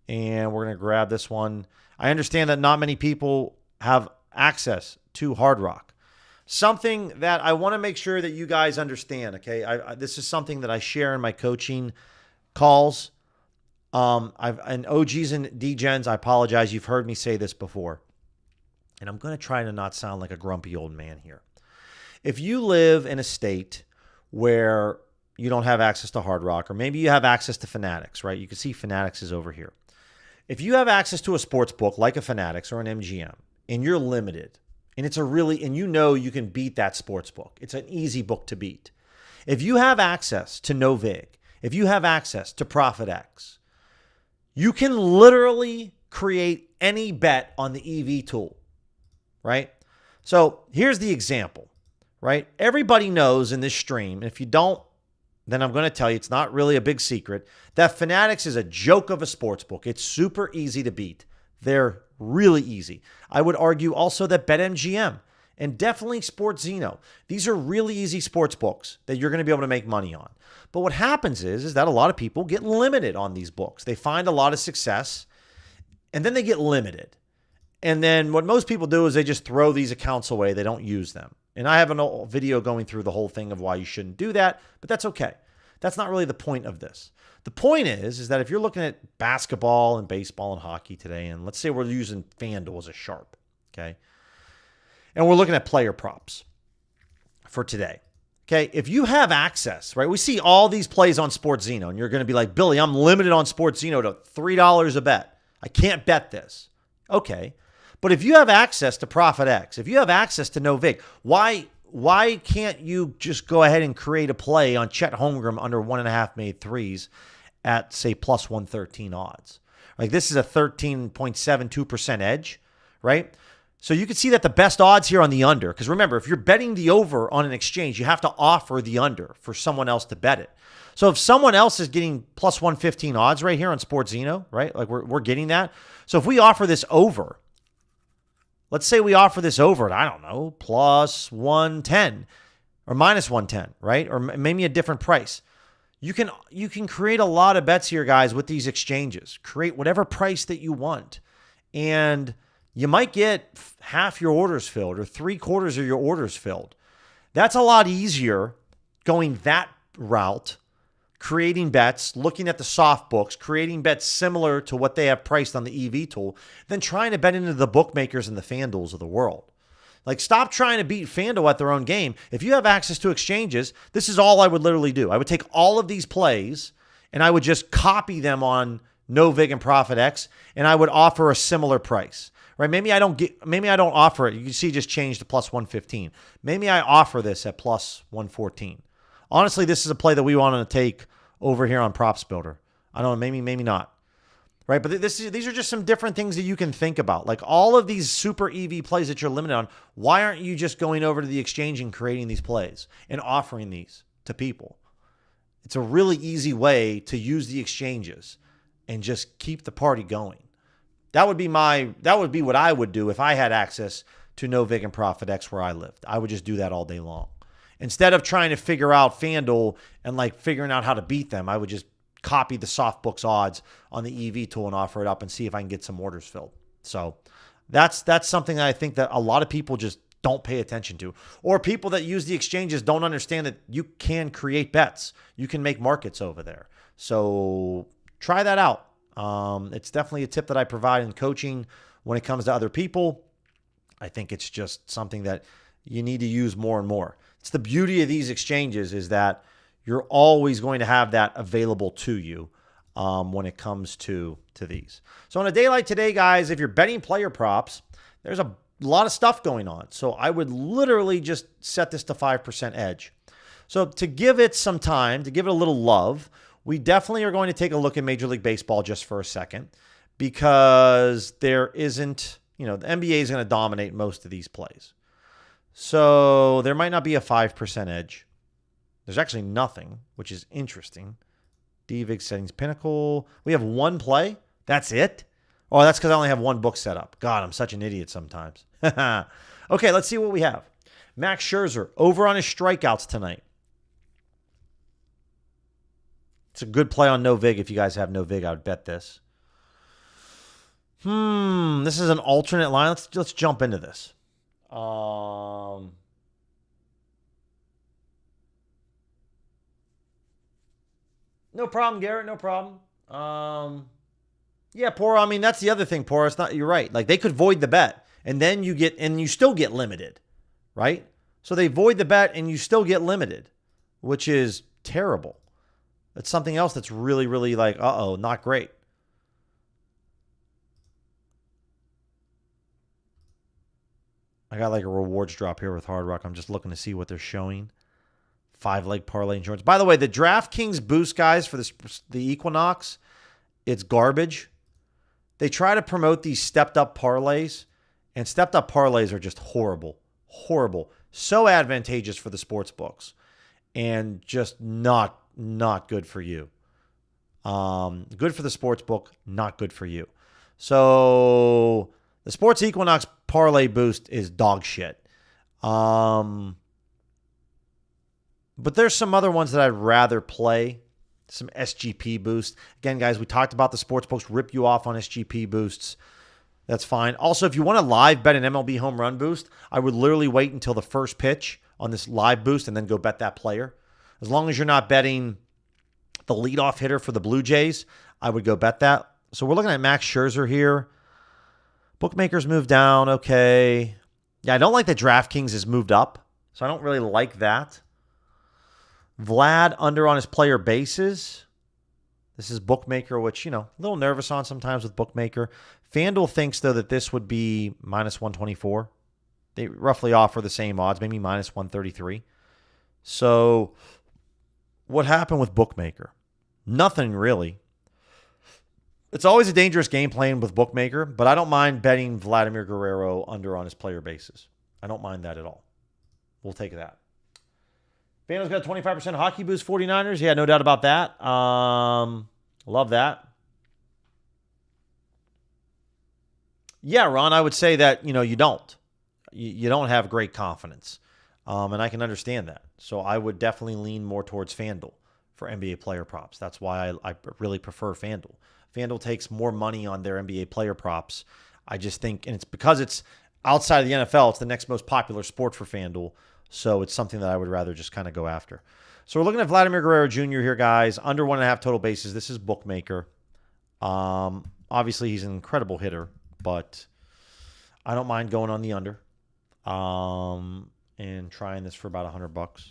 And we're going to grab this one. I understand that not many people have access to Hard Rock. Something that I want to make sure that you guys understand, okay? This is something that I share in my coaching calls. And OGs and DGens, I apologize. You've heard me say this before. And I'm going to try to not sound like a grumpy old man here. If you live in a state where you don't have access to Hard Rock, or maybe you have access to Fanatics, right? You can see Fanatics is over here. If you have access to a sports book like a Fanatics or an MGM, and you're limited, and and you can beat that sports book. It's an easy book to beat. If you have access to NoVig, if you have access to ProfitX, You can literally create any bet on the EV tool, right? So here's the example, right? Everybody knows in this stream, and if you don't, then I'm going to tell you, it's not really a big secret, that Fanatics is a joke of a sports book. It's super easy to beat. They're really easy. I would argue also that BetMGM and definitely SportsZeno, these are really easy sports books that you're going to be able to make money on. But what happens is that a lot of people get limited on these books. They find a lot of success, and then they get limited. And then what most people do is they just throw these accounts away. They don't use them. And I have a video going through the whole thing of why you shouldn't do that, but that's okay. That's not really the point of this. The point is that if you're looking at basketball and baseball and hockey today, and let's say we're using FanDuel as a sharp, okay? And we're looking at player props for today. Okay, if you have access, right? We see all these plays on SportsZeno, and you're going to be like, Billy, I'm limited on SportsZeno to $3 a bet. I can't bet this. Okay, but if you have access to ProfitX, if you have access to NoVig, why can't you just go ahead and create a play on Chet Holmgren under 1.5 made threes at, say, plus 113 odds? Like, this is a 13.72% edge, right? So you can see that the best odds here on the under, because remember, if you're betting the over on an exchange, you have to offer the under for someone else to bet it. So if someone else is getting plus 115 odds right here on SportsZeno, right? Like we're getting that. So if we offer this over, let's say we offer this over at, I don't know, plus 110 or minus 110, right? Or maybe a different price. You can create a lot of bets here, guys, with these exchanges. Create whatever price that you want. And you might get half your orders filled or 3/4 of your orders filled. That's a lot easier going that route, creating bets, looking at the soft books, creating bets similar to what they have priced on the EV tool, than trying to bet into the bookmakers and the FanDuels of the world. Like, stop trying to beat FanDuel at their own game. If you have access to exchanges, this is all I would literally do. I would take all of these plays and I would just copy them on NoVig and ProfitX, and I would offer a similar price. Right? Maybe I don't offer it. You can see just change to plus 115. Maybe I offer this at plus 114. Honestly, this is a play that we want to take over here on Props Builder. I don't know, maybe not. Right? But these are just some different things that you can think about. Like all of these super EV plays that you're limited on, why aren't you just going over to the exchange and creating these plays and offering these to people? It's a really easy way to use the exchanges and just keep the party going. That would be what I would do if I had access to NoVig and ProfitX where I lived. I would just do that all day long. Instead of trying to figure out FanDuel and like figuring out how to beat them, I would just copy the soft books odds on the EV tool and offer it up and see if I can get some orders filled. So that's something that I think that a lot of people just don't pay attention to. Or people that use the exchanges don't understand that you can create bets. You can make markets over there. So try that out. It's definitely a tip that I provide in coaching when it comes to other people. I think it's just something that you need to use more and more. It's the beauty of these exchanges is that you're always going to have that available to you when it comes to these. So on a day like today, guys, if you're betting player props, there's a lot of stuff going on. So I would literally just set this to 5% edge. So to give it some time, to give it a little love, we definitely are going to take a look at Major League Baseball just for a second because there isn't, the NBA is going to dominate most of these plays. So there might not be a 5% edge. There's actually nothing, which is interesting. DVIG settings pinnacle. We have one play. That's it? Oh, that's because I only have one book set up. God, I'm such an idiot sometimes. Okay, let's see what we have. Max Scherzer, over on his strikeouts tonight. It's a good play on NoVig. If you guys have NoVig, I would bet this. This is an alternate line. Let's jump into this. No problem, Garrett. No problem. Yeah, Pora. I mean, that's the other thing, Pora. It's not. You're right. Like they could void the bet, and then you still get limited, right? So they void the bet, and you still get limited, which is terrible. That's something else that's really, really like, not great. I got like a rewards drop here with Hard Rock. I'm just looking to see what they're showing. 5-leg parlay insurance. By the way, the DraftKings boost, guys, for the Equinox It's garbage. They try to promote these stepped-up parlays, and stepped-up parlays are just horrible. Horrible. So advantageous for the sports books, and just not good for you. Good for the sports book, not good for you. So the Sports Equinox parlay boost is dog shit. But there's some other ones that I'd rather play. Some SGP boost. Again, guys, we talked about the sports books rip you off on SGP boosts. That's fine. Also, if you want to live bet an MLB home run boost, I would literally wait until the first pitch on this live boost and then go bet that player. As long as you're not betting the leadoff hitter for the Blue Jays, I would go bet that. So we're looking at Max Scherzer here. Bookmakers moved down. Okay. Yeah, I don't like that DraftKings has moved up, so I don't really like that. Vlad under on his player bases. This is Bookmaker, which, a little nervous on sometimes with Bookmaker. FanDuel thinks, though, that this would be minus 124. They roughly offer the same odds, maybe minus 133. So what happened with Bookmaker? Nothing really. It's always a dangerous game plan with Bookmaker, but I don't mind betting Vladimir Guerrero under on his player bases. I don't mind that at all. We'll take that. FanDuel's got a 25% hockey boost 49ers. Yeah, no doubt about that. Love that. Yeah, Ron, I would say that, you don't. You don't have great confidence. And I can understand that. So I would definitely lean more towards FanDuel for NBA player props. That's why I really prefer FanDuel. FanDuel takes more money on their NBA player props. I just think, and it's because it's outside of the NFL, it's the next most popular sport for FanDuel. So it's something that I would rather just kind of go after. So we're looking at Vladimir Guerrero Jr. here, guys. Under 1.5 total bases. This is Bookmaker. Obviously, he's an incredible hitter, but I don't mind going on the under and trying this for about $100.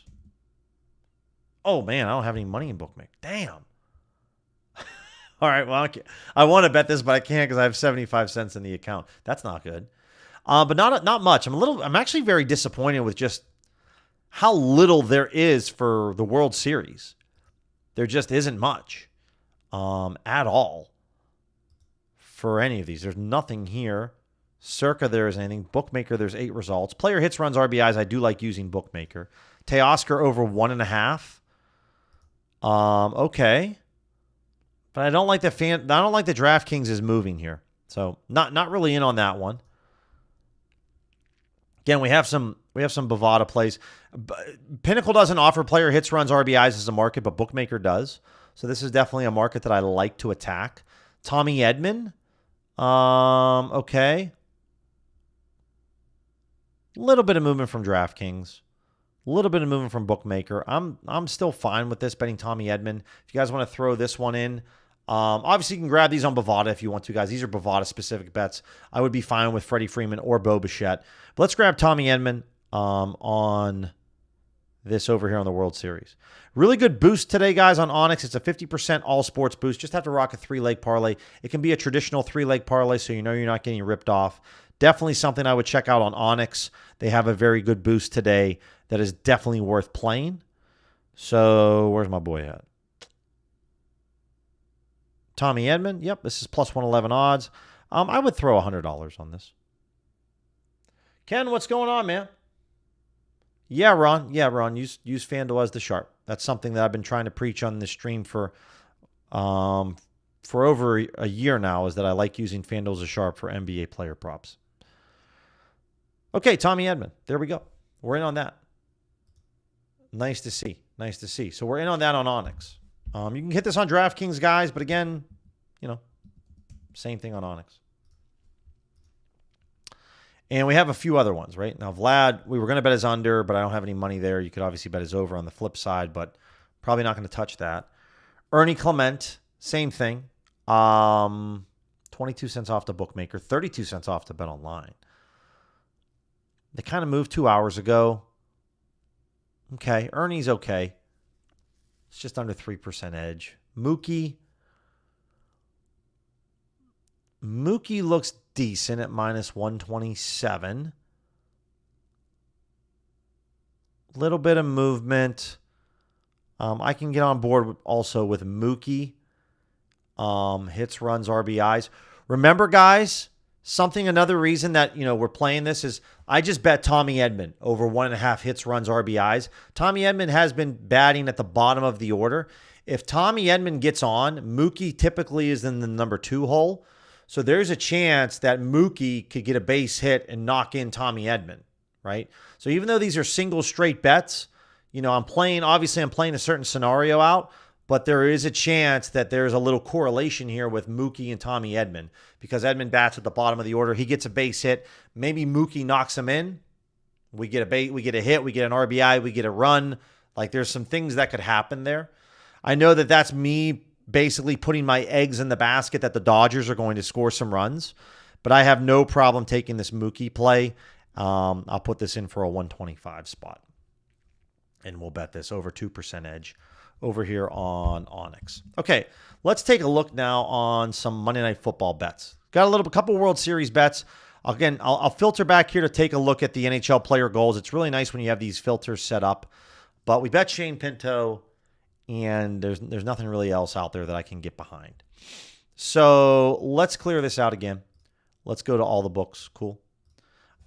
Oh, man, I don't have any money in Bookmaker. Damn. All right, well, I want to bet this, but I can't because I have 75 cents in the account. That's not good. But not much. I'm actually very disappointed with just how little there is for the World Series. There just isn't much at all for any of these. There's nothing here. Circa, there is anything. Bookmaker, there's 8 results. Player hits, runs, RBIs. I do like using Bookmaker. Teoscar over 1.5. Okay. But I don't like the DraftKings is moving here. So not really in on that one. Again, we have some Bovada plays. Pinnacle doesn't offer player hits, runs, RBIs as a market, but Bookmaker does. So this is definitely a market that I like to attack. Tommy Edman. Okay. A little bit of movement from DraftKings. A little bit of movement from Bookmaker. I'm still fine with this, betting Tommy Edman. If you guys want to throw this one in, obviously you can grab these on Bovada if you want to, guys. These are Bovada-specific bets. I would be fine with Freddie Freeman or Bo Bichette. But let's grab Tommy Edman on this over here on the World Series. Really good boost today, guys, on Onyx. It's a 50% all-sports boost. Just have to rock a 3-leg parlay. It can be a traditional 3-leg parlay, so you know you're not getting ripped off. Definitely something I would check out on Onyx. They have a very good boost today that is definitely worth playing. So where's my boy at? Tommy Edman. Yep, this is plus 111 odds. I would throw $100 on this. Ken, what's going on, man? Yeah, Ron. Use FanDuel as the sharp. That's something that I've been trying to preach on this stream for over a year now, is that I like using FanDuel as a sharp for NBA player props. Okay, Tommy Edman. There we go. We're in on that. Nice to see. So we're in on that on Onyx. You can hit this on DraftKings, guys, but again, same thing on Onyx. And we have a few other ones, right? Now, Vlad, we were going to bet his under, but I don't have any money there. You could obviously bet his over on the flip side, but probably not going to touch that. Ernie Clement, same thing. 22 cents off the Bookmaker, 32 cents off to Bet Online. They kind of moved 2 hours ago. Okay, Ernie's okay. It's just under 3% edge. Mookie looks decent at minus 127. Little bit of movement. I can get on board also with Mookie. Hits, runs, RBIs. Remember, guys, another reason that, we're playing this is I just bet Tommy Edman over 1.5 hits, runs, RBIs. Tommy Edman has been batting at the bottom of the order. If Tommy Edman gets on, Mookie typically is in the number 2 hole. So there's a chance that Mookie could get a base hit and knock in Tommy Edman, right? So even though these are single straight bets, I'm playing a certain scenario out, but there is a chance that there's a little correlation here with Mookie and Tommy Edman because Edman bats at the bottom of the order. He gets a base hit. Maybe Mookie knocks him in. We get a hit, we get an RBI, we get a run. Like there's some things that could happen there. I know that that's me basically putting my eggs in the basket that the Dodgers are going to score some runs, but I have no problem taking this Mookie play. I'll put this in for a 125 spot, and we'll bet this over 2% edge over here on Onyx. Okay, let's take a look now on some Monday Night Football bets. Got a couple World Series bets. Again, I'll filter back here to take a look at the NHL player goals. It's really nice when you have these filters set up, but we bet Shane Pinto, and there's nothing really else out there that I can get behind. So let's clear this out again. Let's go to all the books. Cool.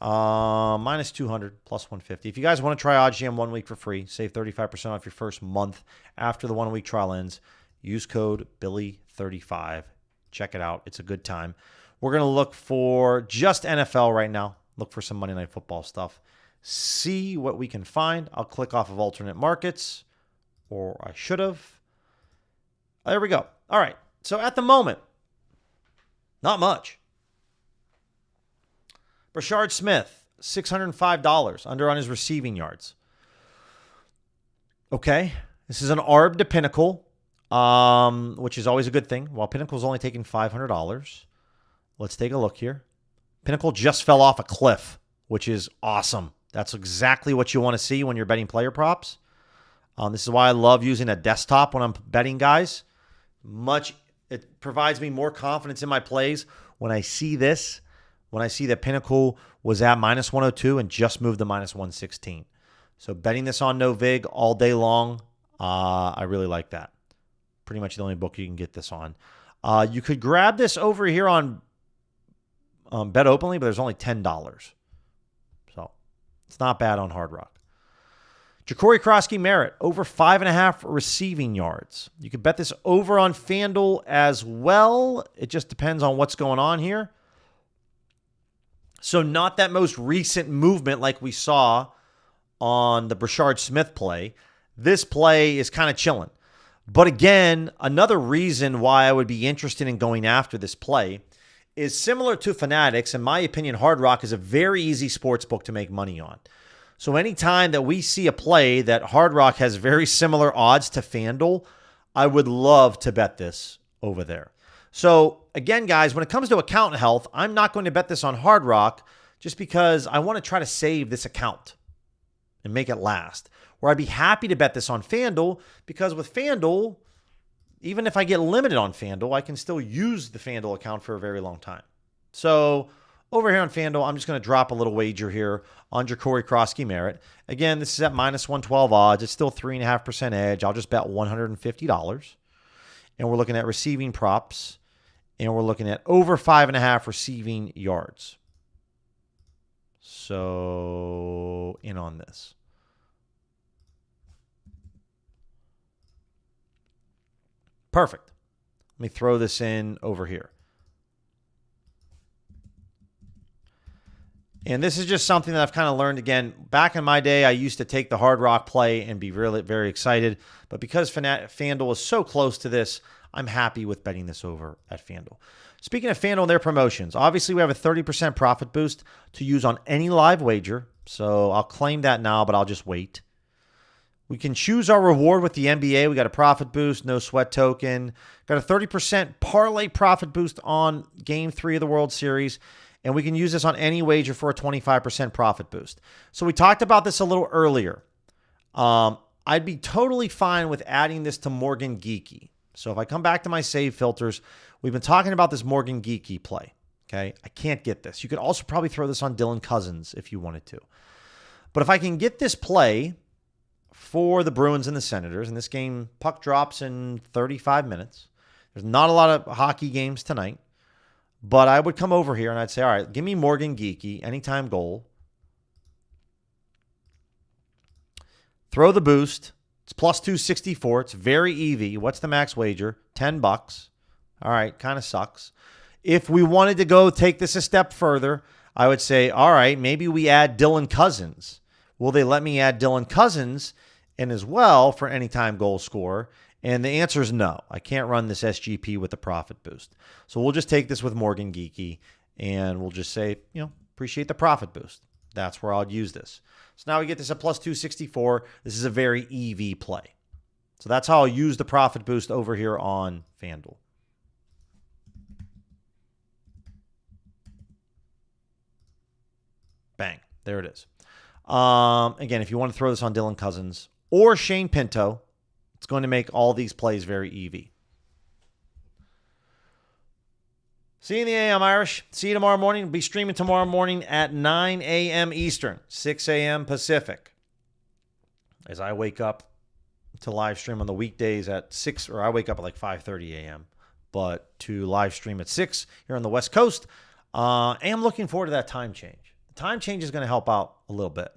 Minus 200, plus 150. If you guys want to try OddsJam 1 week for free, save 35% off your first month after the 1 week trial ends. Use code Billy35. Check it out. It's a good time. We're going to look for just NFL right now. Look for some Monday Night Football stuff. See what we can find. I'll click off of alternate markets. Or I should have. There we go. All right. So at the moment, not much. Brashard Smith, $605 under on his receiving yards. Okay. This is an ARB to Pinnacle, which is always a good thing. While Pinnacle's only taking $500. Let's take a look here. Pinnacle just fell off a cliff, which is awesome. That's exactly what you want to see when you're betting player props. This is why I love using a desktop when I'm betting, guys. It provides me more confidence in my plays when I see this, when I see that Pinnacle was at minus 102 and just moved to minus 116. So betting this on no vig all day long, I really like that. Pretty much the only book you can get this on. You could grab this over here on Bet Openly, but there's only $10. So it's not bad on Hard Rock. Ja'Cory Krosky-Merritt, over 5.5 receiving yards. You could bet this over on FanDuel as well. It just depends on what's going on here. So not that most recent movement like we saw on the Brashard Smith play. This play is kind of chilling. But again, another reason why I would be interested in going after this play is similar to Fanatics. In my opinion, Hard Rock is a very easy sports book to make money on. So anytime that we see a play that Hard Rock has very similar odds to FanDuel, I would love to bet this over there. So again, guys, when it comes to account health, I'm not going to bet this on Hard Rock just because I want to try to save this account and make it last. Where I'd be happy to bet this on FanDuel because with FanDuel, even if I get limited on FanDuel, I can still use the FanDuel account for a very long time. So over here on FanDuel, I'm just going to drop a little wager here on Ja'Cory Krosky-Merritt. Again, this is at minus 112 odds. It's still 3.5% edge. I'll just bet $150. And we're looking at receiving props. And we're looking at over 5.5 receiving yards. So, in on this. Perfect. Let me throw this in over here. And this is just something that I've kind of learned. Again, back in my day, I used to take the Hard Rock play and be really very excited. But because FanDuel is so close to this, I'm happy with betting this over at FanDuel. Speaking of FanDuel and their promotions, obviously we have a 30% profit boost to use on any live wager. So I'll claim that now, but I'll just wait. We can choose our reward with the NBA. We got a profit boost, no sweat token. Got a 30% parlay profit boost on Game 3 of the World Series. And we can use this on any wager for a 25% profit boost. So we talked about this a little earlier. I'd be totally fine with adding this to Morgan Geeky. So if I come back to my save filters, we've been talking about this Morgan Geeky play. Okay, I can't get this. You could also probably throw this on Dylan Cousins if you wanted to. But if I can get this play for the Bruins and the Senators, and this game puck drops in 35 minutes, There's not a lot of hockey games tonight. But I would come over here and I'd say, all right, give me Morgan Geekie, anytime goal. Throw the boost. It's plus 264. It's very EV. What's the max wager? $10. All right, kind of sucks. If we wanted to go take this a step further, I would say, all right, maybe we add Dylan Cousins. Will they let me add Dylan Cousins in as well for anytime goal scorer? And the answer is no. I can't run this SGP with the profit boost. So we'll just take this with Morgan Geekie, and we'll just say, appreciate the profit boost. That's where I'll use this. So now we get this at plus 264. This is a very EV play. So that's how I'll use the profit boost over here on FanDuel. Bang. There it is. Again, if you want to throw this on Dylan Cousins or Shane Pinto, it's going to make all these plays very EV. See you in the AM, Irish. See you tomorrow morning. We'll be streaming tomorrow morning at 9 a.m. Eastern, 6 a.m. Pacific. As I wake up to live stream on the weekdays at 6, or I wake up at like 5:30 a.m., but to live stream at 6 here on the West Coast. I am looking forward to that time change. The time change is going to help out a little bit.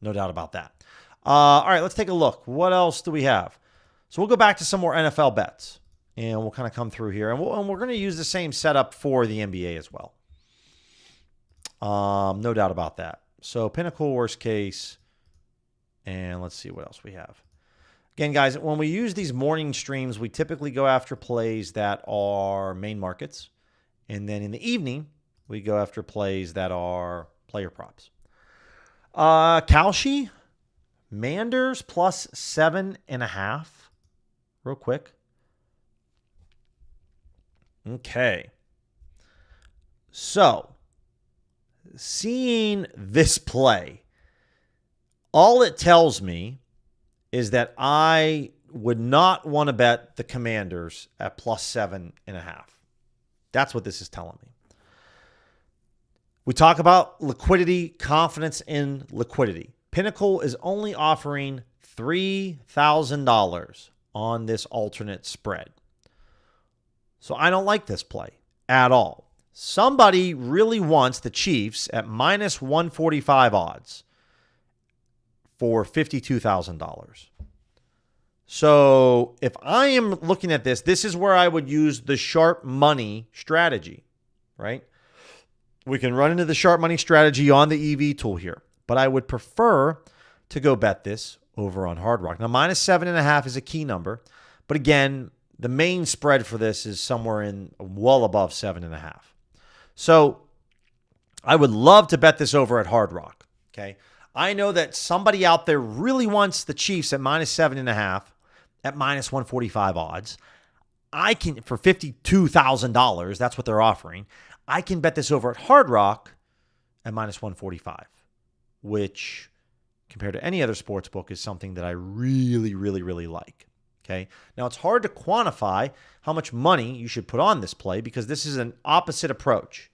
No doubt about that. All right, let's take a look. What else do we have? So we'll go back to some more NFL bets, and we'll kind of come through here. And we're going to use the same setup for the NBA as well. No doubt about that. So Pinnacle, worst case, and let's see what else we have. Again, guys, when we use these morning streams, we typically go after plays that are main markets. And then in the evening, we go after plays that are player props. Kalshi, Manders plus 7.5. Real quick. Okay. So, seeing this play, all it tells me is that I would not want to bet the Commanders at plus 7.5. That's what this is telling me. We talk about liquidity, confidence in liquidity. Pinnacle is only offering $3,000 on this alternate spread. So I don't like this play at all. Somebody really wants the Chiefs at minus 145 odds for $52,000. So if I am looking at this, this is where I would use the sharp money strategy, right? We can run into the sharp money strategy on the EV tool here, but I would prefer to go bet this over on Hard Rock. Now, minus 7.5 is a key number, but again, the main spread for this is somewhere in well above 7.5. So I would love to bet this over at Hard Rock, okay? I know that somebody out there really wants the Chiefs at minus 7.5 at minus 145 odds. I can, for $52,000, that's what they're offering. I can bet this over at Hard Rock at minus 145, which compared to any other sports book is something that I really, really, really like. Okay. Now it's hard to quantify how much money you should put on this play because this is an opposite approach.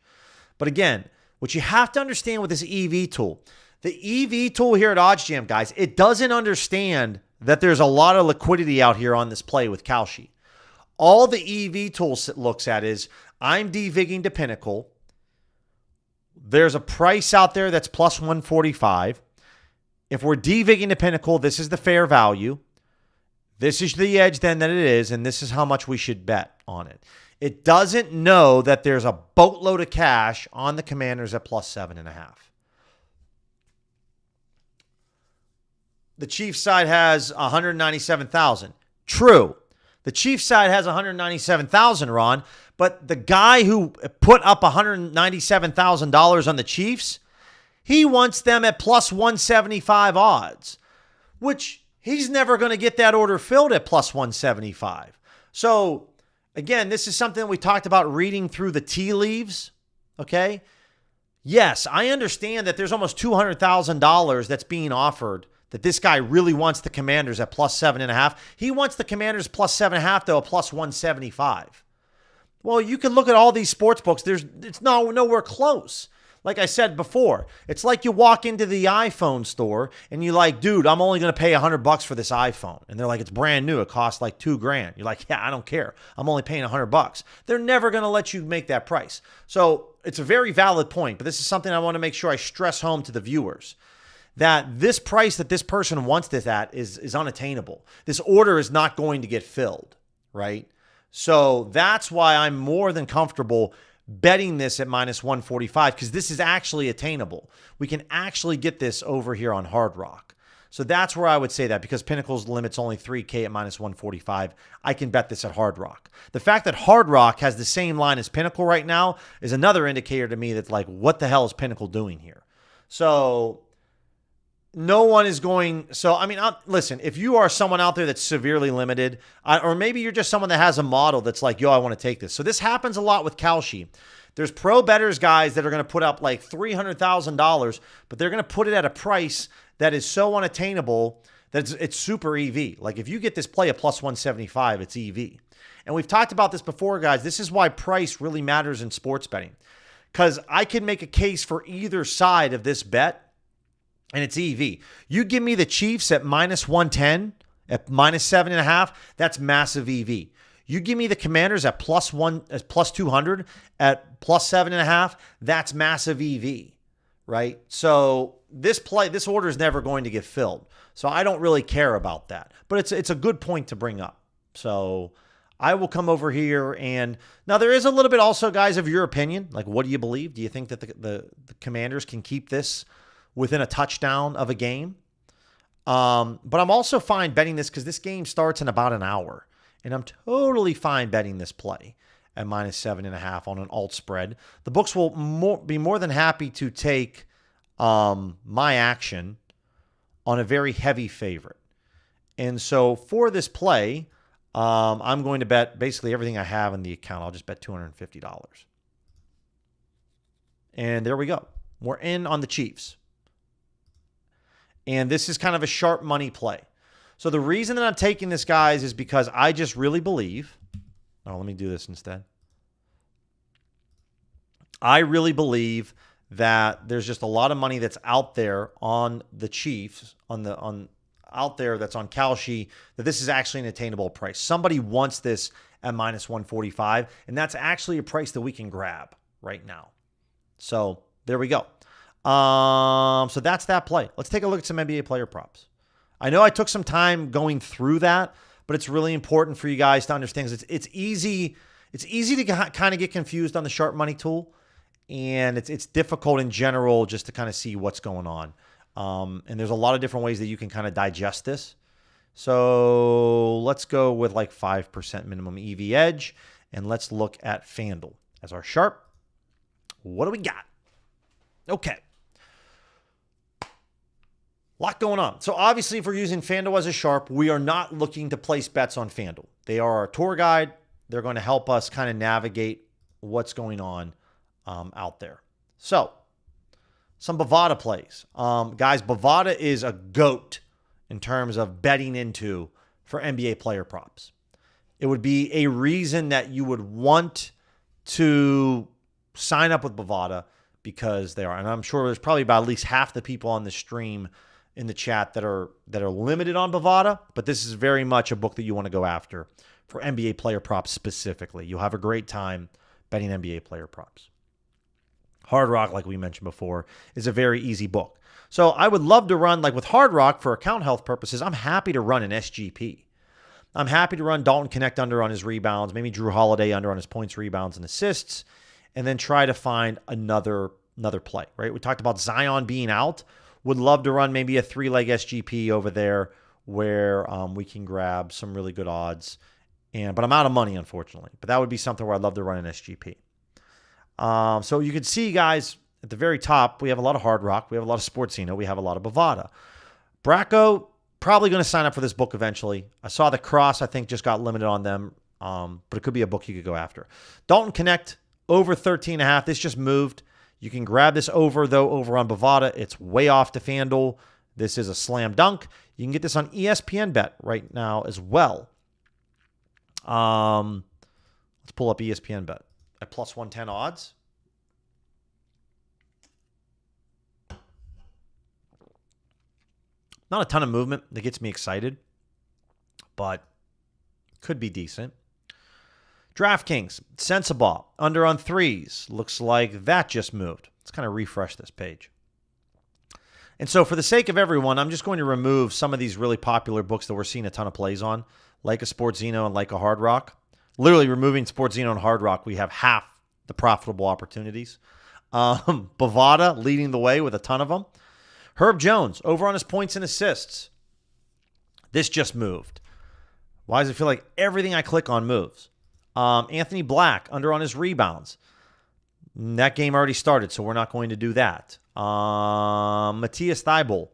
But again, what you have to understand with this EV tool, the EV tool here at OddsJam, guys, it doesn't understand that there's a lot of liquidity out here on this play with Kalshi. All the EV tool looks at is I'm devigging to Pinnacle. There's a price out there that's plus 145. If we're devigging to Pinnacle, this is the fair value. This is the edge then that it is, and this is how much we should bet on it. It doesn't know that there's a boatload of cash on the Commanders at plus 7.5. The Chiefs side has 197,000. True. The Chiefs side has 197,000, Ron, but the guy who put up $197,000 on the Chiefs, he wants them at plus 175 odds, which he's never going to get that order filled at plus 175. So, again, this is something we talked about reading through the tea leaves, okay? Yes, I understand that there's almost $200,000 that's being offered that this guy really wants the Commanders at plus 7.5. He wants the Commanders plus 7.5, though, at plus 175. Well, you can look at all these sports books. It's nowhere close. Like I said before, it's like you walk into the iPhone store and you're like, dude, I'm only going to pay $100 for this iPhone. And they're like, it's brand new. It costs like $2,000. You're like, yeah, I don't care. I'm only paying $100. They're never going to let you make that price. So it's a very valid point, but this is something I want to make sure I stress home to the viewers, that this price that this person wants this at is unattainable. This order is not going to get filled, right? So that's why I'm more than comfortable betting this at minus 145, because this is actually attainable. We can actually get this over here on Hard Rock. So that's where I would say that, because Pinnacle's limit's only 3K at minus 145. I can bet this at Hard Rock. The fact that Hard Rock has the same line as Pinnacle right now is another indicator to me that's like, what the hell is Pinnacle doing here? So no one is going. So, I mean, listen, if you are someone out there that's severely limited, or maybe you're just someone that has a model that's like, yo, I want to take this. So this happens a lot with Kalshi. There's pro bettors guys that are going to put up like $300,000, but they're going to put it at a price that is so unattainable that it's super EV. Like if you get this play at plus 175, it's EV. And we've talked about this before, guys. This is why price really matters in sports betting, because I can make a case for either side of this bet, and it's EV. You give me the Chiefs at minus 110, at minus 7.5, that's massive EV. You give me the Commanders at plus 200, at plus 7.5, that's massive EV, right? So this order is never going to get filled. So I don't really care about that. But it's a good point to bring up. So I will come over here, and now there is a little bit also, guys, of your opinion. Like, what do you believe? Do you think that the Commanders can keep this within a touchdown of a game? But I'm also fine betting this because this game starts in about an hour. And I'm totally fine betting this play at minus 7.5 on an alt spread. The books will be more than happy to take my action on a very heavy favorite. And so for this play, I'm going to bet basically everything I have in the account. I'll just bet $250. And there we go. We're in on the Chiefs. And this is kind of a sharp money play. So the reason that I'm taking this, guys, is because I just really believe. Oh, let me do this instead. I really believe that there's just a lot of money that's out there on the Chiefs, out there that's on Kalshi, that this is actually an attainable price. Somebody wants this at minus 145, and that's actually a price that we can grab right now. So there we go. So that's that play. Let's take a look at some NBA player props. I know I took some time going through that, but it's really important for you guys to understand. It's easy to kind of get confused on the sharp money tool, and it's difficult in general just to kind of see what's going on. And there's a lot of different ways that you can kind of digest this. So let's go with like 5% minimum EV edge, and let's look at FanDuel as our sharp. What do we got? Okay. Lot going on. So obviously, if we're using FanDuel as a sharp, we are not looking to place bets on FanDuel. They are our tour guide. They're going to help us kind of navigate what's going on out there. So some Bovada plays. Guys, Bovada is a GOAT in terms of betting into for NBA player props. It would be a reason that you would want to sign up with Bovada, because they are. And I'm sure there's probably about at least half the people on the stream in the chat that are limited on Bovada, but this is very much a book that you want to go after for NBA player props specifically. You'll have a great time betting NBA player props. Hard Rock, like we mentioned before, is a very easy book. So I would love to run, like with Hard Rock, for account health purposes, I'm happy to run an SGP. I'm happy to run Dalton Connect under on his rebounds, maybe Drew Holiday under on his points, rebounds, and assists, and then try to find another play, right? We talked about Zion being out. Would love to run maybe a 3-leg SGP over there where we can grab some really good odds. But I'm out of money, unfortunately. But that would be something where I'd love to run an SGP. So you can see, guys, at the very top, we have a lot of Hard Rock. We have a lot of Sportsino. We have a lot of Bovada. Bracco, probably going to sign up for this book eventually. I saw the Cross, I think, just got limited on them. But it could be a book you could go after. Dalton Connect, over 13.5. This just moved. You can grab this over, though, over on Bovada. It's way off to FanDuel. This is a slam dunk. You can get this on ESPN Bet right now as well. Let's pull up ESPN Bet at plus 110 odds. Not a ton of movement that gets me excited, but could be decent. DraftKings, sensible, under on threes. Looks like that just moved. Let's kind of refresh this page. And so for the sake of everyone, I'm just going to remove some of these really popular books that we're seeing a ton of plays on, like a Sportzino and like a Hard Rock. Literally removing Sportzino and Hard Rock, we have half the profitable opportunities. Bovada leading the way with a ton of them. Herb Jones, over on his points and assists. This just moved. Why does it feel like everything I click on moves? Anthony Black, under on his rebounds. That game already started, so we're not going to do that. Matthias Thibault.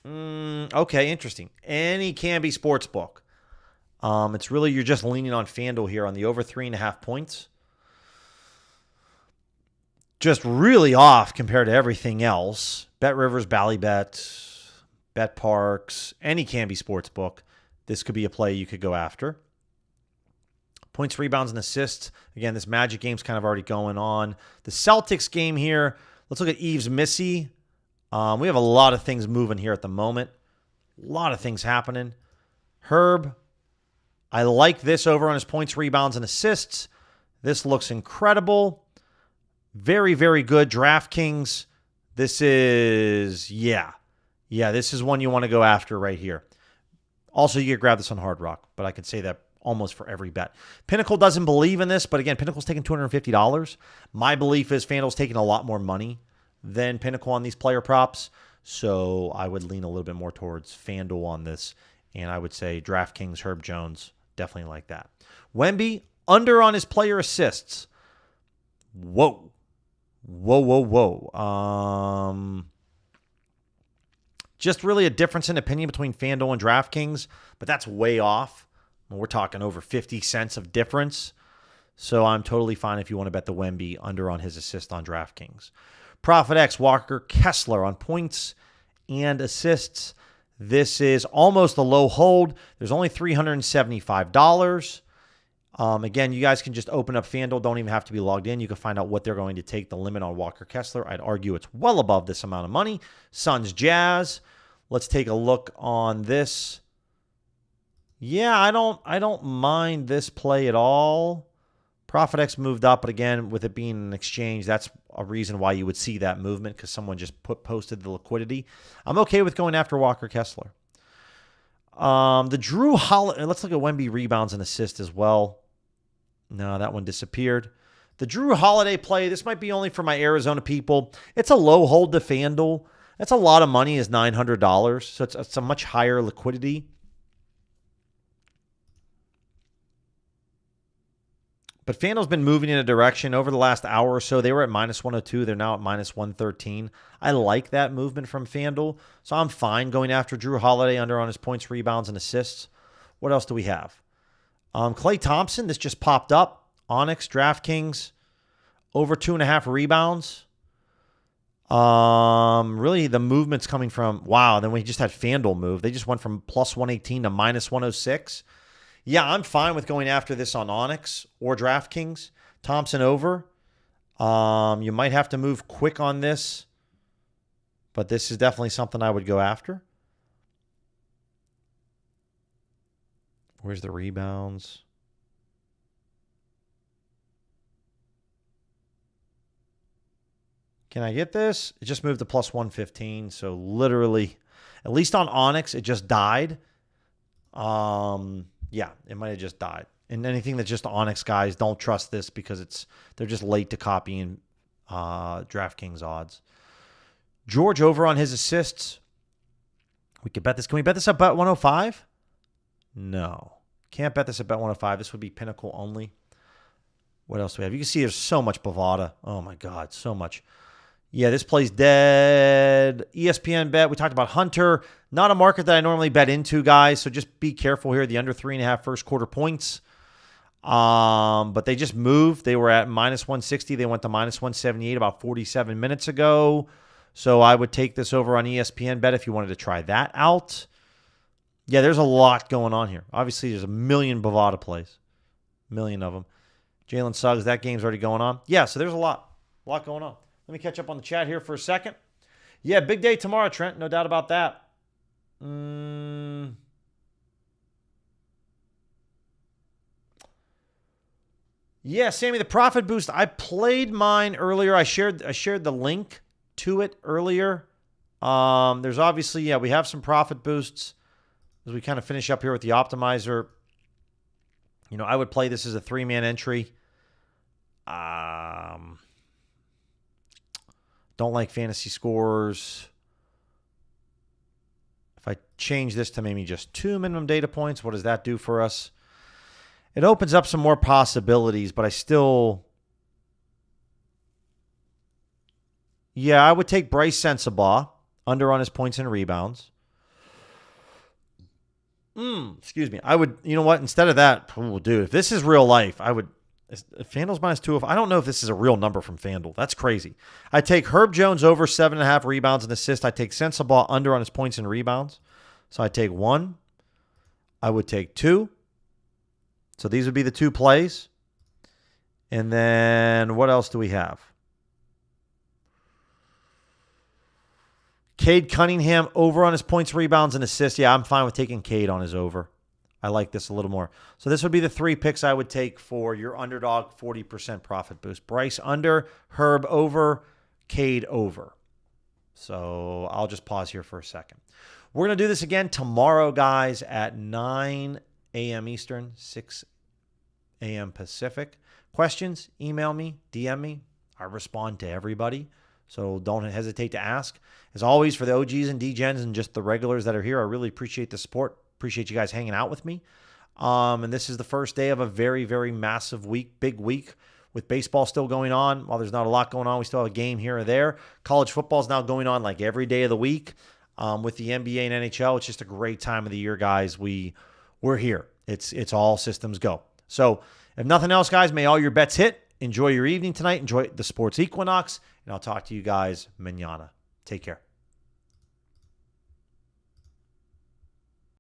Okay, interesting. Any Canby Sportsbook. It's really, you're just leaning on FanDuel here on the over 3.5 points. Just really off compared to everything else. Bet Rivers, Ballybet, Bet Parks, any Canby Sportsbook. This could be a play you could go after. Points, rebounds, and assists. Again, this Magic game's kind of already going on. The Celtics game here, let's look at Eves Missy. We have a lot of things moving here at the moment. A lot of things happening. Herb, I like this over on his points, rebounds, and assists. This looks incredible. Very, very good. DraftKings, this is, this is one you want to go after right here. Also, you could grab this on Hard Rock, but I could say that almost for every bet. Pinnacle doesn't believe in this, but again, Pinnacle's taking $250. My belief is FanDuel's taking a lot more money than Pinnacle on these player props, so I would lean a little bit more towards FanDuel on this, and I would say DraftKings, Herb Jones, definitely like that. Wemby, under on his player assists. Whoa. Just really a difference in opinion between FanDuel and DraftKings, but that's way off. We're talking over 50 cents of difference. So I'm totally fine if you want to bet the Wemby under on his assist on DraftKings. Profit X, Walker Kessler on points and assists. This is almost a low hold. There's only $375. Again, you guys can just open up FanDuel. Don't even have to be logged in. You can find out what they're going to take the limit on Walker Kessler. I'd argue it's well above this amount of money. Suns Jazz. Let's take a look on this. Yeah, I don't mind this play at all. Profit X moved up, but again, with it being an exchange, that's a reason why you would see that movement because someone just posted the liquidity. I'm okay with going after Walker Kessler. The Drew Holiday, let's look at Wemby rebounds and assists as well. No, that one disappeared. The Drew Holiday play, this might be only for my Arizona people. It's a low hold to FanDuel. That's a lot of money, is $900, so it's a much higher liquidity. But FanDuel's been moving in a direction over the last hour or so. They were at minus 102. They're now at minus 113. I like that movement from FanDuel. So I'm fine going after Drew Holiday under on his points, rebounds, and assists. What else do we have? Klay Thompson, this just popped up. Onyx, DraftKings, over 2.5 rebounds. Really, the movement's coming from, wow, then we just had FanDuel move. They just went from plus 118 to minus 106. Yeah, I'm fine with going after this on Onyx or DraftKings. Thompson over. You might have to move quick on this, but this is definitely something I would go after. Where's the rebounds? Can I get this? It just moved to plus 115, so literally, at least on Onyx, it just died. Yeah, it might have just died. And anything that's just Onyx guys, don't trust this because they're just late to copying DraftKings odds. George over on his assists. We could bet this. Can we bet this at bet 105? No. Can't bet this at bet 105. This would be Pinnacle only. What else do we have? You can see there's so much Bovada. Oh, my God, so much. Yeah, this play's dead. ESPN bet. We talked about Hunter. Not a market that I normally bet into, guys, so just be careful here. The under 3.5 first quarter points. But they just moved. They were at minus 160. They went to minus 178 about 47 minutes ago. So I would take this over on ESPN bet if you wanted to try that out. Yeah, there's a lot going on here. Obviously, there's a million Bovada plays. A million of them. Jalen Suggs, that game's already going on. Yeah, so there's a lot going on. Let me catch up on the chat here for a second. Yeah, big day tomorrow, Trent. No doubt about that. Yeah, Sammy, the profit boost. I played mine earlier. I shared the link to it earlier. There's obviously, we have some profit boosts as we kind of finish up here with the optimizer. I would play this as a 3-man entry. Don't like fantasy scores. If I change this to maybe just 2 minimum data points, what does that do for us? It opens up some more possibilities, but I still... Yeah, I would take Bryce Sensabaugh, under on his points and rebounds. Excuse me. I would, you know what? Instead of that, dude, if this is real life, I would... FanDuel's -2. I don't know if this is a real number from FanDuel. That's crazy. I take Herb Jones over 7.5 rebounds and assists. I take Sensabaugh under on his points and rebounds. So I take 1. I would take 2. So these would be the 2 plays. And then what else do we have? Cade Cunningham over on his points, rebounds, and assists. Yeah, I'm fine with taking Cade on his over. I like this a little more. So this would be the 3 picks I would take for your underdog 40% profit boost. Bryce under, Herb over, Cade over. So I'll just pause here for a second. We're going to do this again tomorrow, guys, at 9 a.m. Eastern, 6 a.m. Pacific. Questions, email me, DM me. I respond to everybody, so don't hesitate to ask. As always, for the OGs and DGens and just the regulars that are here, I really appreciate the support. Appreciate you guys hanging out with me. And this is the first day of a very, very massive week, big week with baseball still going on. While there's not a lot going on, we still have a game here or there. College football is now going on like every day of the week with the NBA and NHL. It's just a great time of the year, guys. We're here. It's all systems go. So if nothing else, guys, may all your bets hit. Enjoy your evening tonight. Enjoy the sports equinox. And I'll talk to you guys mañana. Take care.